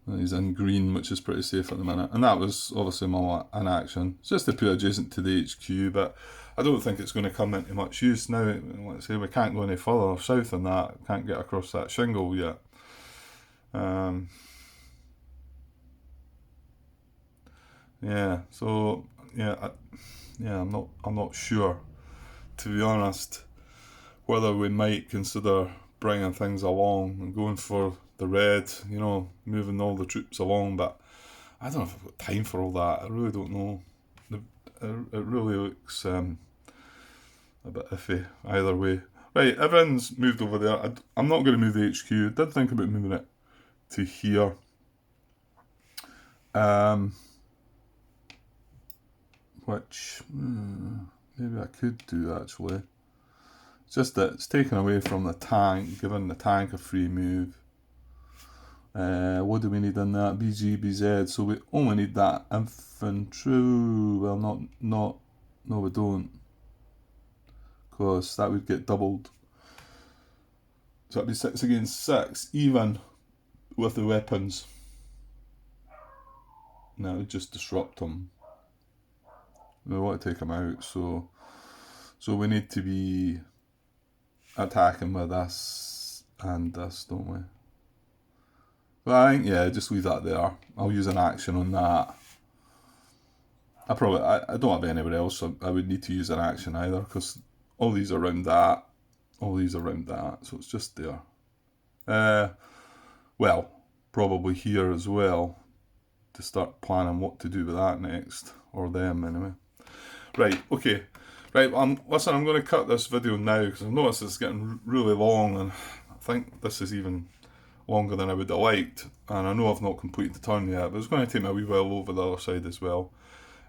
And he's in green, which is pretty safe at the minute. And that was obviously an action. It's just to put adjacent to the HQ, but I don't think it's going to come into much use now. Let's say we can't go any further south than that. Can't get across that shingle yet. Yeah. So I'm not sure, to be honest, whether we might consider bringing things along and going for the red, you know, moving all the troops along, but I don't know if I've got time for all that. I really don't know. It really looks a bit iffy either way. Right, everyone's moved over there. I'm not going to move the HQ. I did think about moving it to here. Which maybe I could do actually. It's just that it's taken away from the tank, giving the tank a free move. What do we need in that? BG, BZ. So we only need that infantry. Well, no, we don't. Because that would get doubled. So that'd be 6 against 6, even with the weapons. Now it would just disrupt them. We want to take them out, so we need to be attacking with this and this, don't we? But I think, yeah, just leave that there. I'll use an action on that. I don't have anywhere else, so I would need to use an action either, because all these are around that, all these are around that, so it's just there. Well, probably here as well, to start planning what to do with that next, or them anyway. Right, okay. Right, listen, I'm going to cut this video now, because I've noticed it's getting really long, and I think this is even longer than I would have liked, and I know I've not completed the turn yet, but it's going to take me a wee while over the other side as well.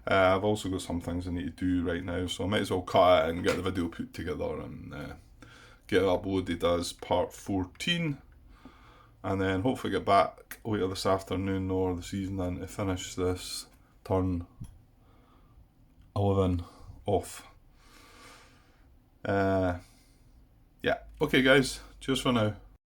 I've also got some things I need to do right now, so I might as well cut it and get the video put together and get it uploaded as part 14, and then hopefully get back later this afternoon or this evening to finish this turn 11 off. Yeah, okay guys, cheers for now.